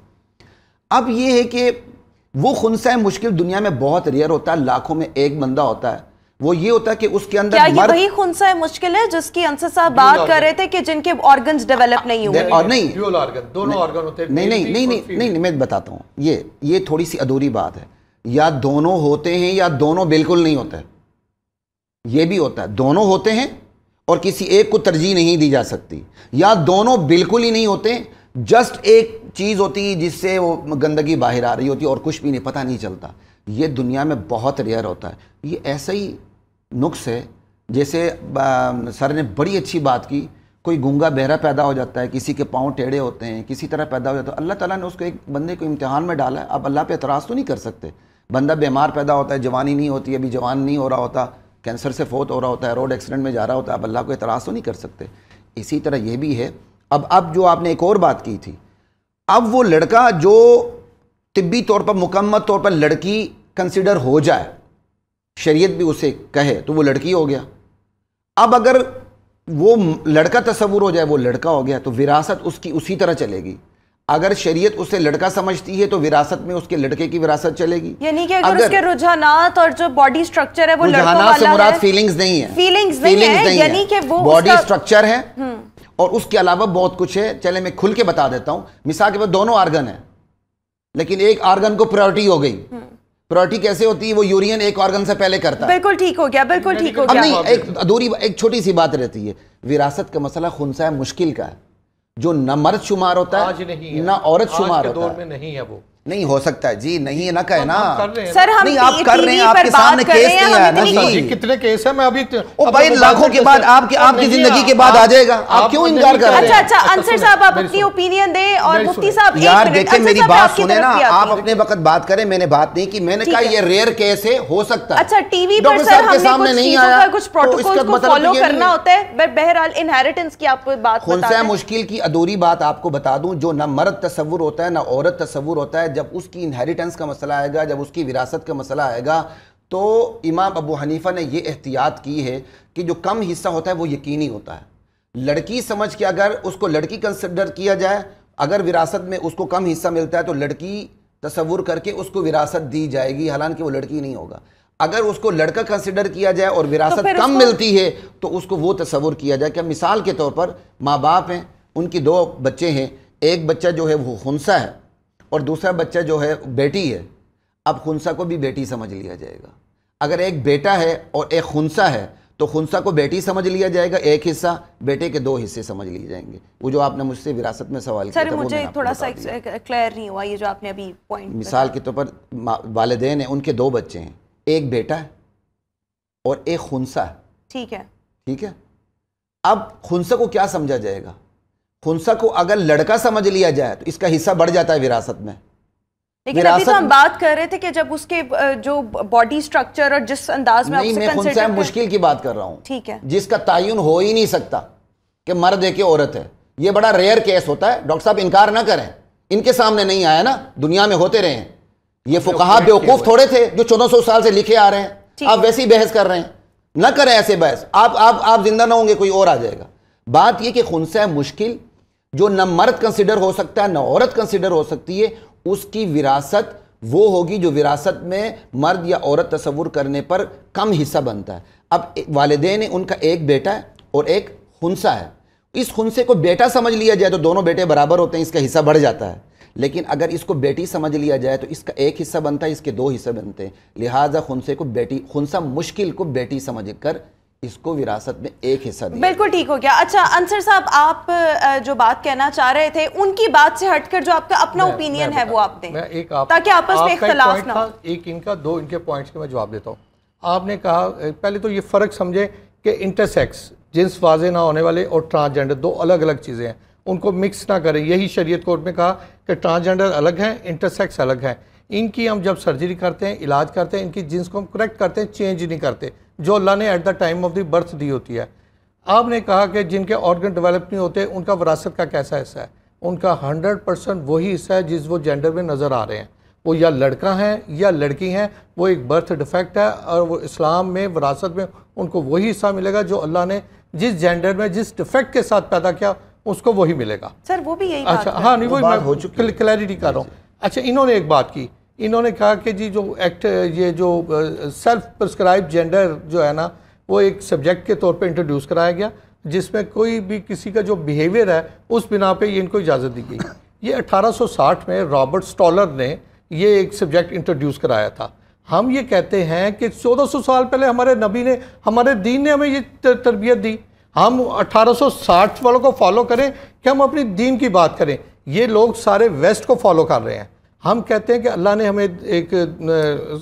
अब ये है कि वो खुंसा मुश्किल दुनिया में बहुत रेयर होता है, लाखों में एक बंदा होता है। वो ये होता है कि उसके अंदर क्या ये वही खुंसा मुश्किल है जिसकी अंसर साहब बात कर रहे थे कि जिनके ऑर्गन्स डेवलप नहीं हुए? और नहीं, दोनों ऑर्गन होते हैं। नहीं, मैं बताता हूँ, ये थोड़ी सी अधूरी बात है। या दोनों होते हैं या दोनों बिल्कुल नहीं होते, ये भी होता है। दोनों होते हैं और किसी एक को तरजीह नहीं दी जा सकती, या दोनों बिल्कुल ही नहीं होते, जस्ट एक चीज़ होती है जिससे वो गंदगी बाहर आ रही होती है और कुछ भी नहीं, पता नहीं चलता। ये दुनिया में बहुत रेयर होता है। ये ऐसा ही नुक्स है जैसे सर ने बड़ी अच्छी बात की, कोई गूंगा बहरा पैदा हो जाता है, किसी के पाँव टेढ़े होते हैं, किसी तरह पैदा हो जाता है। अल्लाह ताला ने उसको एक बंदे को इम्तिहान में डाला है, अब अल्लाह पे एतराज़ तो नहीं कर सकते। बंदा बीमार पैदा होता है, जवानी नहीं होती, अभी जवान नहीं हो रहा होता, कैंसर से फौत हो रहा होता है, रोड एक्सीडेंट में जा रहा होता है, अब अल्लाह को एतराज़ तो नहीं कर सकते। इसी तरह ये भी है। अब जो आपने एक और बात की थी, अब वो लड़का जो तिब्बी तौर पर मुकम्मल तौर पर लड़की कंसिडर हो जाए, शरीयत भी उसे कहे, तो वो लड़की हो गया। अब अगर वो लड़का तस्वुर हो जाए, वो लड़का हो गया, तो विरासत उसकी उसी तरह चलेगी। अगर शरीयत उसे लड़का समझती है तो विरासत में उसके लड़के की विरासत चलेगी। यानी कि अगर उसके रुझानात और जो बॉडी स्ट्रक्चर है वो लड़कों वाला से मुराद फीलिंग्स नहीं है, फीलिंग्स नहीं है, यानी कि वो बॉडी स्ट्रक्चर है और उसके अलावा बहुत कुछ है। चले मैं खुल के बता देता हूं। मिसाल के बाद दोनों ऑर्गन है, लेकिन एक ऑर्गन को प्रायोरिटी हो गई। प्रायोरिटी कैसे होती है? वो यूरियन एक ऑर्गन से पहले करता है। बिल्कुल ठीक हो गया, बिल्कुल ठीक हो गया। अब नहीं, एक छोटी सी बात रहती है, विरासत का मसला खुंसा मुश्किल का है, जो न मर्द शुमार होता है न औरत शुमार होता है। नहीं है वो, नहीं हो सकता है जी, नहीं ना कहे ना सर, हम नहीं आप कर रहे हैं, आपके सामने केस नहीं आया ना जी। कितने केस है? मैं अभी ओ भाई लाखों के बाद आपकी जिंदगी के बाद आ जाएगा, आप क्यों इनकार कर रहे हैं? अच्छा अंसर साहब आप अपनी ओपिनियन दें और मुफ्ती साहब यार देखें मेरी बात सुने ना, आप अपने वक्त बात करें, मैंने बात नहीं की, मैंने कहा ये रेयर केस है, हो सकता है। अच्छा टीवी पर सर हमने कुछ चीजों का कुछ प्रोटोकॉल को फॉलो करना होता है, बट बहरहाल इनहेरिटेंस की आप बात बता रहे हैं। मुश्किल की अधूरी बात आपको बता दूं, जो ना मर्द तस्वुर होता है ना औरत तस्वुर होता है, जब उसकी इनहेरिटेंस का मसला आएगा, जब उसकी विरासत का मसला आएगा, तो इमाम अबू हनीफा ने ये एहतियात की है कि जो कम हिस्सा होता है वो यकीनी होता है। लड़की समझ के अगर उसको लड़की कंसिडर किया जाए, अगर विरासत में उसको कम हिस्सा मिलता है तो लड़की तस्वुर करके उसको विरासत दी जाएगी, हालांकि वो लड़की नहीं होगा। अगर उसको लड़का कंसिडर किया जाए और विरासत तो कम मिलती है तो उसको वो तस्वुर किया जाए। क्या मिसाल के तौर पर माँ बाप हैं, उनकी 2 बच्चे हैं, एक बच्चा जो है वो खुंसा है और दूसरा बच्चा जो है बेटी है। अब खुंसा को भी बेटी समझ लिया जाएगा। अगर एक बेटा है और एक खुंसा है तो खुंसा को बेटी समझ लिया जाएगा, एक हिस्सा, बेटे के 2 हिस्से समझ लिए जाएंगे। वो जो आपने मुझसे विरासत में सवाल किया था, मुझे थोड़ा सा क्लियर नहीं हुआ ये जो आपने अभी पॉइंट। मिसाल के तौर पर वालिदैन हैं, उनके 2 बच्चे हैं, एक बेटा है और एक खुंसा है। ठीक है। अब खुंसा को क्या समझा जाएगा? खुंसा को अगर लड़का समझ लिया जाए तो इसका हिस्सा बढ़ जाता है विरासत में। लेकिन अभी तो हम बात कर रहे थे कि जब उसके जो बॉडी स्ट्रक्चर और जिस अंदाज में मैं खुंसा मुश्किल की बात कर रहा हूं, ठीक है, जिसका तायुन हो ही नहीं सकता कि मर्द है कि औरत है। ये बड़ा रेयर केस होता है। डॉक्टर साहब इनकार ना करें, इनके सामने नहीं आया ना, दुनिया में होते रहे हैं। ये फुकहा बेवकूफ थोड़े थे जो 1400 साल से लिखे आ रहे हैं। आप वैसी बहस कर रहे हैं, ना करें ऐसे बहस। आप जिंदा ना होंगे, कोई और आ जाएगा। बात यह कि खुंसा मुश्किल जो न मर्द कंसिडर हो सकता है न औरत कंसिडर हो सकती है, उसकी विरासत वो होगी जो विरासत में मर्द या औरत तस्वुर करने पर कम हिस्सा बनता है। अब वालिदैन ने उनका एक बेटा है और एक खुंसा है। इस खुंसे को बेटा समझ लिया जाए तो दोनों बेटे बराबर होते हैं, इसका हिस्सा बढ़ जाता है। लेकिन अगर इसको बेटी समझ लिया जाए तो इसका एक हिस्सा बनता है, इसके 2 हिस्से बनते हैं। लिहाजा खुंसा मुश्किल को बेटी समझकर इसको विरासत में एक हिस्सा दिया। बिल्कुल ठीक हो गया। अच्छा अंसर साहब, आप जो बात कहना चाह रहे थे उनकी बात से हटकर जो आपका अपना ओपिनियन है वो आप दें, ताकि आपस में इख्तिलाफ ना हो। एक इनका 2 इनके पॉइंट्स के मैं जवाब देता हूँ। आपने कहा पहले तो ये फ़र्क समझे कि इंटरसेक्स, जिन्स वाजे ना होने वाले, और ट्रांसजेंडर 2 अलग अलग चीज़ें हैं, उनको मिक्स ना करें। यही शरीयत कोर्ट में कहा कि ट्रांसजेंडर अलग हैं, इंटरसेक्स अलग हैं। इनकी हम जब सर्जरी करते हैं, इलाज करते हैं, इनकी जिन्स को हम करेक्ट करते हैं, चेंज नहीं करते, जो अल्लाह ने at the time of the birth दी होती है। आपने कहा कि जिनके ऑर्गन डेवलप नहीं होते उनका विरासत का कैसा हिस्सा है? उनका 100% वही हिस्सा है जिस वो जेंडर में नज़र आ रहे हैं। वो या लड़का हैं या लड़की हैं, वो एक बर्थ डिफेक्ट है, और वो इस्लाम में विरासत में उनको वही हिस्सा मिलेगा जो अल्लाह ने जिस जेंडर में जिस डिफेक्ट के साथ पैदा किया उसको वही मिलेगा। सर वो भी यही अच्छा, हाँ नहीं वही मैं क्लैरिटी कर रहा हूँ। अच्छा, इन्होंने एक बात की, इन्होंने कहा कि जी जो एक्ट, ये जो सेल्फ प्रिस्क्राइब जेंडर जो है ना, वो एक सब्जेक्ट के तौर पे इंट्रोड्यूस कराया गया, जिसमें कोई भी किसी का जो बिहेवियर है उस बिना पे ये इनको इजाज़त दी गई। ये 1860 में रॉबर्ट स्टॉलर ने ये एक सब्जेक्ट इंट्रोड्यूस कराया था। हम ये कहते हैं कि 1400 साल पहले हमारे नबी ने, हमारे दीन ने हमें ये तरबियत दी। हम 1860 वालों को फॉलो करें कि हम अपनी दीन की बात करें? ये लोग सारे वेस्ट को फॉलो कर रहे हैं। हम कहते हैं कि अल्लाह ने हमें एक,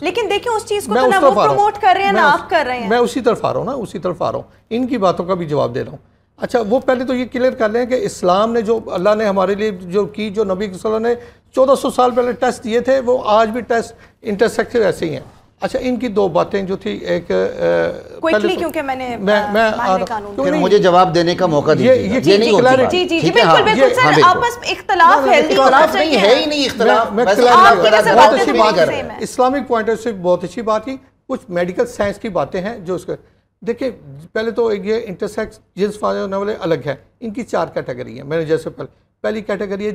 लेकिन देखिए उस चीज़ को तो ना वो प्रमोट कर रहे हैं ना आप कर रहे हैं। मैं उसी तरफ आ रहा हूँ ना, उसी तरफ आ रहा हूँ, इनकी बातों का भी जवाब दे रहा हूँ। अच्छा, वो पहले तो ये क्लियर कर लें कि इस्लाम ने जो अल्लाह ने हमारे लिए जो की, जो नबी सल्लल्लाहु अलैहि वसल्लम ने 1400 साल पहले टेस्ट दिए थे, वो आज भी टेस्ट इंटरसेक्स ऐसे ही हैं। अच्छा, इनकी 2 बातें जो थी, एक क्विकली, क्योंकि मैं मुझे जवाब देने का मौका दीजिए। ये नहीं होता। जी जी जी बिल्कुल बिल्कुल सर, आपस में इख्तिलाफ नहीं है ही नहीं, इख्तिलाफ इस्लामिक पॉइंट से बहुत अच्छी बात की। कुछ मेडिकल साइंस की बातें हैं जो उसके, देखिए पहले तो ये इंटरसेक्स जिन्स होने वाले अलग है, इनकी 4 कैटेगरी है। मैंने जैसे पहली कैटेगरी है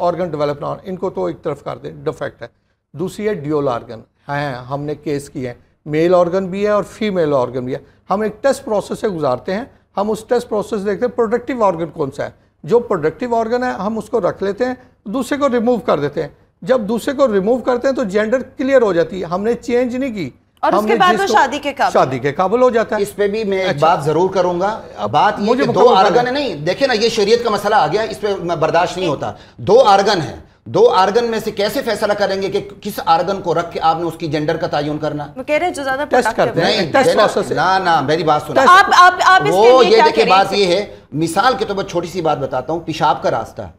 ऑर्गन डेवलप ना, इनको तो एक तरफ कर दें, डिफेक्ट है। दूसरी है ड्यूल ऑर्गन, हैं हमने केस किए हैं, मेल ऑर्गन भी है और फीमेल ऑर्गन भी है। हम एक टेस्ट प्रोसेस से गुजारते हैं, हम उस टेस्ट प्रोसेस देखते हैं प्रोडक्टिव ऑर्गन कौन सा है। जो प्रोडक्टिव ऑर्गन है हम उसको रख लेते हैं, दूसरे को रिमूव कर देते हैं। जब दूसरे को रिमूव करते हैं तो जेंडर क्लियर हो जाती है, हमने चेंज नहीं की, और उसके बाद वो शादी के काबिल हो जाता है। इस पे भी मैं एक बात जरूर करूंगा। बात ये कि 2 आर्गन है, नहीं देखे ना, ये शरीयत का मसला आ गया, इस पे बर्दाश्त नहीं होता। 2 आर्गन है, 2 आर्गन में से कैसे फैसला करेंगे कि किस आर्गन को रख के आपने उसकी जेंडर का तयन करना? वो कह रहे हैं जो ज्यादा टेस्ट करते हैं, नहीं, टेस्ट प्रोसेस ना मेरी बात सुनो। आप वो ये देखिए, बात ये है, मिसाल के तौर पर छोटी सी बात बताता हूँ, पेशाब का रास्ता,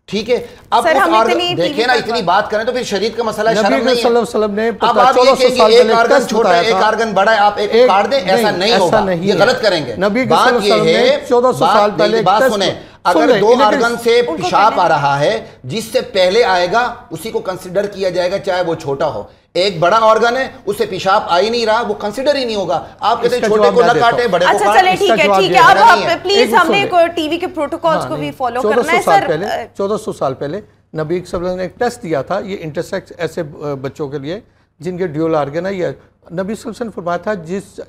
ठीक है, अब देखिए ना, इतनी बात करें तो फिर शरीयत का मसला शर्म नहीं है। अब आप ये कहेंगे एक आर्गन छोटा है, एक आर्गन बड़ा है, आप एक काट दें, ऐसा नहीं होगा, ये गलत करेंगे। बात ये है, 1400 साल पहले बात सुने, अगर 2 आर्गन से पेशाब आ रहा है, जिससे पहले आएगा उसी को कंसिडर किया जाएगा, चाहे वो छोटा हो। एक बड़ा ऑर्गन है, उससे पेशाब आ ही नहीं रहा, वो कंसिडर ही नहीं होगा। आप कहते हैं छोटे को न काटे, बड़े को काटे। अच्छा चले, ठीक है, अब प्लीज हमने टीवी के प्रोटोकॉल्स को भी फॉलो करना है सर। 1400 साल पहले नबी सल्लल्लाहु अलैहि वसल्लम ने एक टेस्ट दिया था, ये इंटरसेक्स ऐसे बच्चों के लिए जिनके ड्यूल ऑर्गन है। ये नबी सल्लल्लाहु अलैहि वसल्लम ने फरमाया था,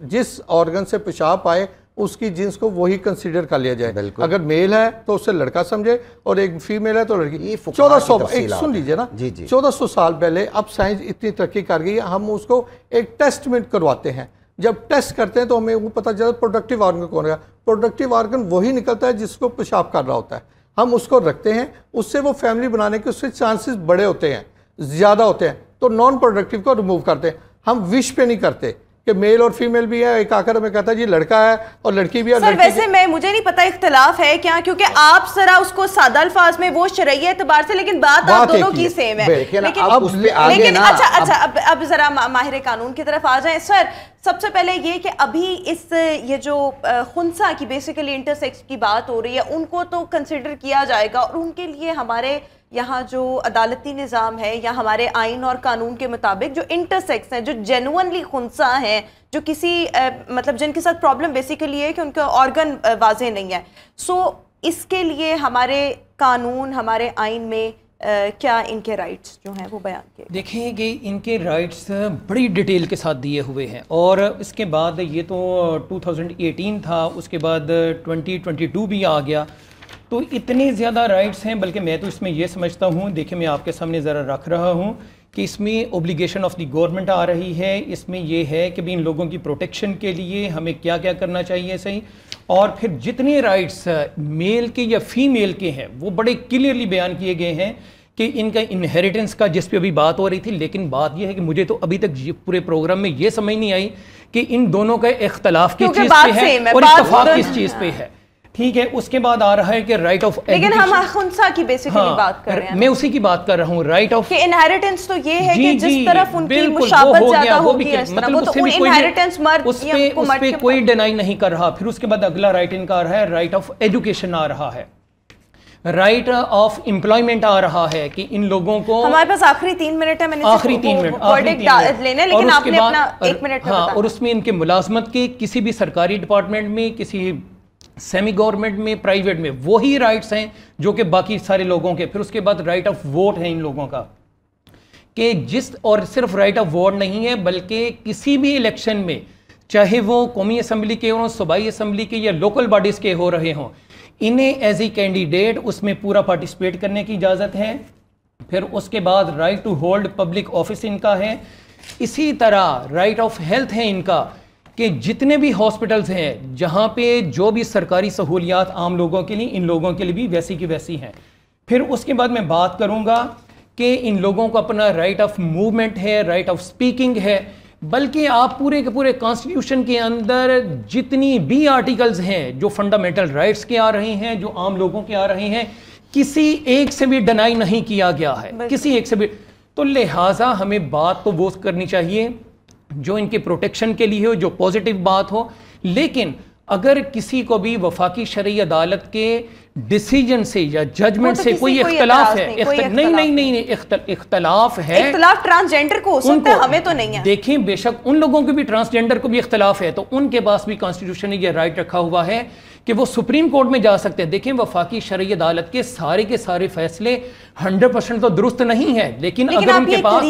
जिस ऑर्गन से पेशाब आए उसकी जिन्स को वही कंसीडर कर लिया जाए। अगर मेल है तो उससे लड़का समझे, और एक फीमेल है तो लड़की। 1400 एक सुन लीजिए ना, 1400 साल पहले, अब साइंस इतनी तरक्की कर गई है, हम उसको एक टेस्ट में करवाते हैं। जब टेस्ट करते हैं तो हमें वो पता चलता है प्रोडक्टिव ऑर्गन कौन है। प्रोडक्टिव ऑर्गन वही निकलता है जिसको पेशाब कर रहा होता है, हम उसको रखते हैं, उससे वो फैमिली बनाने के उससे चांसेस बड़े होते हैं, ज़्यादा होते हैं, तो नॉन प्रोडक्टिव को रिमूव करते हैं। हम विश पे नहीं करते कि मेल और फीमेल भी है। एक आकर हमें कहता है जी लड़का है और लड़की भी है। सर वैसे मुझे नहीं पता इख्तलाफ है क्या, क्योंकि आप जरा उसको सादा अल्फाज में, वो शरईय एतबार से, लेकिन बात आप दोनों की सेम है। लेकिन अच्छा अब जरा माहिर कानून की तरफ आ जाएं। सर सबसे पहले ये कि अभी ये जो खुंसा की बेसिकली इंटरसेक्स की बात हो रही है, उनको तो कंसिडर किया जाएगा, और उनके लिए हमारे यहाँ जो अदालती निज़ाम है या हमारे आइन और कानून के मुताबिक जो इंटरसेक्स हैं, जो जेन्युइनली खुंसा हैं, जो किसी मतलब जिनके साथ प्रॉब्लम बेसिकली है कि उनका ऑर्गन वाजे नहीं है, सो इसके लिए हमारे कानून, हमारे आइन में क्या इनके राइट्स जो हैं वो बयान किए? देखें कि इनके राइट्स बड़ी डिटेल के साथ दिए हुए हैं, और इसके बाद ये तो 2018 था, उसके बाद 2022 भी आ गया, तो इतने ज़्यादा राइट्स हैं। बल्कि मैं तो इसमें ये समझता हूँ, देखिए मैं आपके सामने ज़रा रख रहा हूँ कि इसमें ओब्लिगेशन ऑफ द गवर्नमेंट आ रही है। इसमें यह है कि भी इन लोगों की प्रोटेक्शन के लिए हमें क्या क्या करना चाहिए सही, और फिर जितने राइट्स मेल के या फीमेल के हैं वो बड़े क्लियरली बयान किए गए हैं कि इनका इनहेरिटेंस का, जिस पे अभी बात हो रही थी। लेकिन बात यह है कि मुझे तो अभी तक पूरे प्रोग्राम में ये समझ नहीं आई कि इन दोनों का इख्तलाफ किस चीज़ पे है और इत्तफाक किस चीज़ पे है। ठीक है, उसके बाद आ रहा है कि राइट ऑफ, लेकिन हम खुंसा की बेसिकली बात कर रहे हैं। मैं उसी की बात कर रहा हूँ, राइट ऑफ इनहेरिटेंस। तो ये है कि जिस तरफ उनकी मुशाबत ज्यादा होगी, मतलब वो इनहेरिटेंस मर्द उस पे कोई डिनाई नहीं कर रहा। फिर उसके बाद अगला राइट इनका आ रहा है, राइट ऑफ एजुकेशन आ रहा है, राइट ऑफ एम्प्लॉयमेंट आ रहा है कि इन लोगों को, हमारे पास आखिरी 3 मिनट है, मैंने आखिरी 3 मिनट लेने, लेकिन आपने अपना 1 मिनट। हाँ, और उसमें इनके मुलाजमत के किसी भी सरकारी डिपार्टमेंट में, किसी सेमी गवर्नमेंट में, प्राइवेट में, वही राइट्स हैं जो कि बाकी सारे लोगों के। फिर उसके बाद राइट ऑफ वोट है इन लोगों का, कि जिस, और सिर्फ राइट ऑफ वोट नहीं है बल्कि किसी भी इलेक्शन में, चाहे वो कौमी असम्बली के हों, सूबाई असम्बली के या लोकल बॉडीज़ के हो रहे हों, इन्हें एज ए कैंडिडेट उसमें पूरा पार्टिसिपेट करने की इजाज़त है। फिर उसके बाद right to hold public office इनका है। इसी तरह राइट ऑफ हेल्थ है इनका, कि जितने भी हॉस्पिटल्स हैं जहाँ पे जो भी सरकारी सहूलियात आम लोगों के लिए, इन लोगों के लिए भी वैसी की वैसी हैं। फिर उसके बाद मैं बात करूँगा कि इन लोगों को अपना राइट ऑफ मूवमेंट है, राइट ऑफ स्पीकिंग है, बल्कि आप पूरे के पूरे कॉन्स्टिट्यूशन के अंदर जितनी भी आर्टिकल्स हैं जो फंडामेंटल राइट्स के आ रहे हैं, जो आम लोगों के आ रहे हैं, किसी एक से भी डिनाई नहीं किया गया है, किसी एक से भी। तो लिहाजा हमें बात तो वो करनी चाहिए जो इनके प्रोटेक्शन के लिए हो, जो पॉजिटिव बात हो। लेकिन अगर किसी को भी वफाकी शरई अदालत के डिसीजन से या जजमेंट से कोई इख्तलाफ है, नहीं इख्तलाफ है, इख्तलाफ ट्रांसजेंडर को हो सकता है, हमें तो नहीं है। देखें, बेशक उन लोगों को भी, ट्रांसजेंडर को भी इख्तलाफ है, तो उनके पास भी कॉन्स्टिट्यूशन ने यह राइट रखा हुआ है कि वो सुप्रीम कोर्ट में जा सकते हैं। देखें, वफाकी शरई अदालत के सारे फैसले 100% तो दुरुस्त नहीं है, लेकिन अगर उनके पास,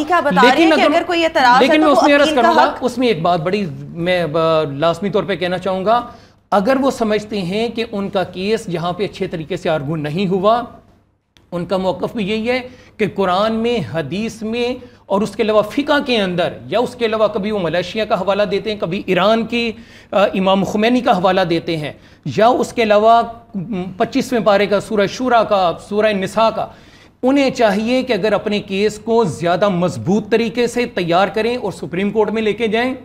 लेकिन मैं उसमें अर्ज करूंगा, उसमें एक बात बड़ी मैं लाजमी तौर पे कहना चाहूंगा, अगर वो समझते हैं कि उनका केस यहाँ पे अच्छे तरीके से आर्गू नहीं हुआ, उनका मौक़िफ़ भी यही है कि कुरान में, हदीस में और उसके अलावा फ़िक़ा के अंदर, या उसके अलावा कभी वो मलेशिया का हवाला देते हैं, कभी ईरान की इमाम खुमैनी का हवाला देते हैं, या उसके अलावा 25वें पारे का सूरह शूरा का, सूरह निसा का, उन्हें चाहिए कि अगर अपने केस को ज़्यादा मजबूत तरीके से तैयार करें और सुप्रीम कोर्ट में लेके जाएं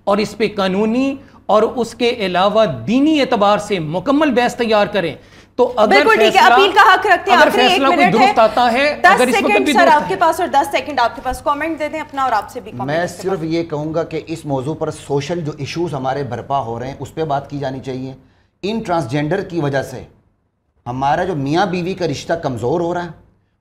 और इस पे कानूनी और उसके अलावा दीनी एतबार से मुकम्मल बहस तैयार करें। तो अगर ठीक है, अपील का हक रखते हैं। अगर फैसला कोई दुरुस्त आता है, 10 सेकंड सर आपके पास और 10 सेकंड आपके पास, कमेंट दे दें अपना और आपसे भी। मैं सिर्फ ये कहूंगा कि इस मौजू पर सोशल जो इश्यूज हमारे बर्पा हो रहे हैं उस पर बात की जानी चाहिए। इन ट्रांसजेंडर की वजह से हमारा जो मियाँ बीवी का रिश्ता कमज़ोर हो रहा है,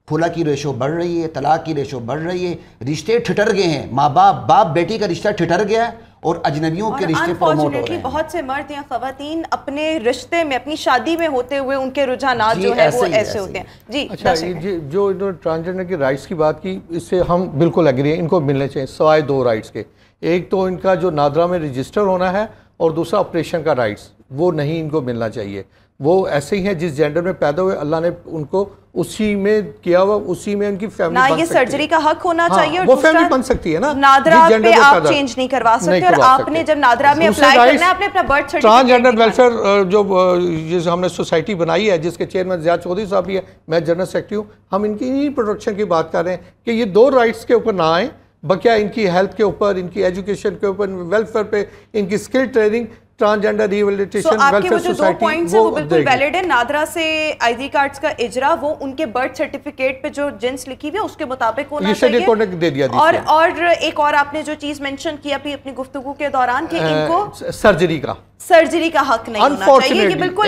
खुला की रेशो बढ़ रही है, तलाक की रेशो बढ़ रही है, रिश्ते ठिठर गए हैं, माँ बाप बेटी का रिश्ता ठिठर गया है और अजनबियों के रिश्ते प्रमोट हो रहे हैं। बहुत से मर्द या खवातीन अपने रिश्ते में, अपनी शादी में होते हुए उनके रुझानात जो है वो ऐसे होते हैं। जी अच्छा, जो इन्होंने ट्रांसजेंडर के राइट्स की बात की, इससे हम बिल्कुल एग्री हैं, इनको मिलने चाहिए सवाए दो राइट्स के। एक तो इनका जो नादरा में रजिस्टर होना है और दूसरा ऑपरेशन का राइट्स, वो नहीं इनको मिलना चाहिए। वो ऐसे ही हैं जिस जेंडर में पैदा हुए, अल्लाह ने उनको उसी में किया हुआ, उसी में उनकी फैमिली ना, बन ये सर्जरी का हक होना चाहिए। और वो फैमिली बन सकती है ना, नादरा पे आप चेंज नहीं करवा सकते और आपने जब नादरा में अप्लाई करना है आपने अपना बर्थ सर्टिफिकेट। ट्रांसजेंडर वेलफेयर जो हमने सोसाइटी बनाई है जिसके चेयरमैन ज़ियाद चौधरी साहब भी है, मैं जनरल सेक्रेटरी हूँ, हम इनकी प्रोटेक्शन की बात कर रहे हैं कि ये दो राइट्स के ऊपर ना आए, बल्कि इनकी हेल्थ के ऊपर, इनकी एजुकेशन के ऊपर, वेलफेयर पे, इनकी skill training, transgender rehabilitation welfare society, वो बिल्कुल वैलिड है। नादरा से आईडी कार्ड्स का इजरा वो उनके बर्थ सर्टिफिकेट पे जो जिन्स लिखी हुई है उसके मुताबिक होना चाहिए। दे दिया और एक और आपने जो चीज मेंशन की अपनी गुफ्तगू के दौरान कि इनको सर्जरी का हक नहीं होना चाहिए, ये बिल्कुल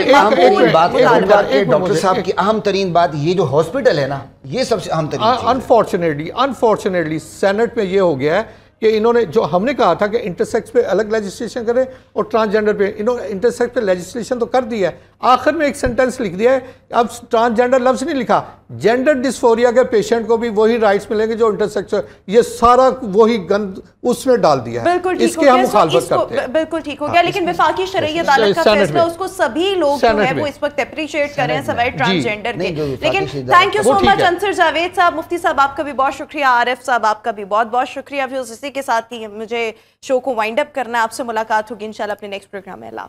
डॉक्टर साहब की अहम तरीन बात, ये जो हॉस्पिटल है ना, ये सबसे अहम तरीन। अनफॉर्चुनेटली सेनेट में ये हो गया है कि इन्होंने, जो हमने कहा था कि इंटरसेक्स पे अलग लेजिस्लेशन करें और ट्रांसजेंडर पे, इन्होंने इंटरसेक्स पे लेजिस्लेशन तो कर दिया है, आखिर में एक सेंटेंस लिख दिया है, अब ट्रांसजेंडर लफ्ज नहीं लिखा, जेंडर डिस्फोरिया के पेशेंट को भी वही राइट्स मिलेंगे जो इंटरसेक्स, ये सारा वही गंद उसमें डाल दिया है। बिल्कुल इसके हम मुखालफत करते हैं। बिल्कुल ठीक हो गया, लेकिन वफाकी शरई अदालत का फैसला उसको सभी लोग जो है वो इस वक्त अप्रिशिएट कर रहे हैं सवाए ट्रांसजेंडर के। लेकिन thank you so much Ansar Javed साहब, मुफ्ती साहब आपका भी बहुत शुक्रिया, आरिफ साहब आपका भी बहुत बहुत शुक्रिया। इसी के साथ ही मुझे शो को वाइंड अप करना है, आपसे मुलाकात होगी इंशाल्लाह अपने नेक्स्ट प्रोग्राम में। अल्लाह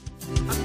हाफ़िज़।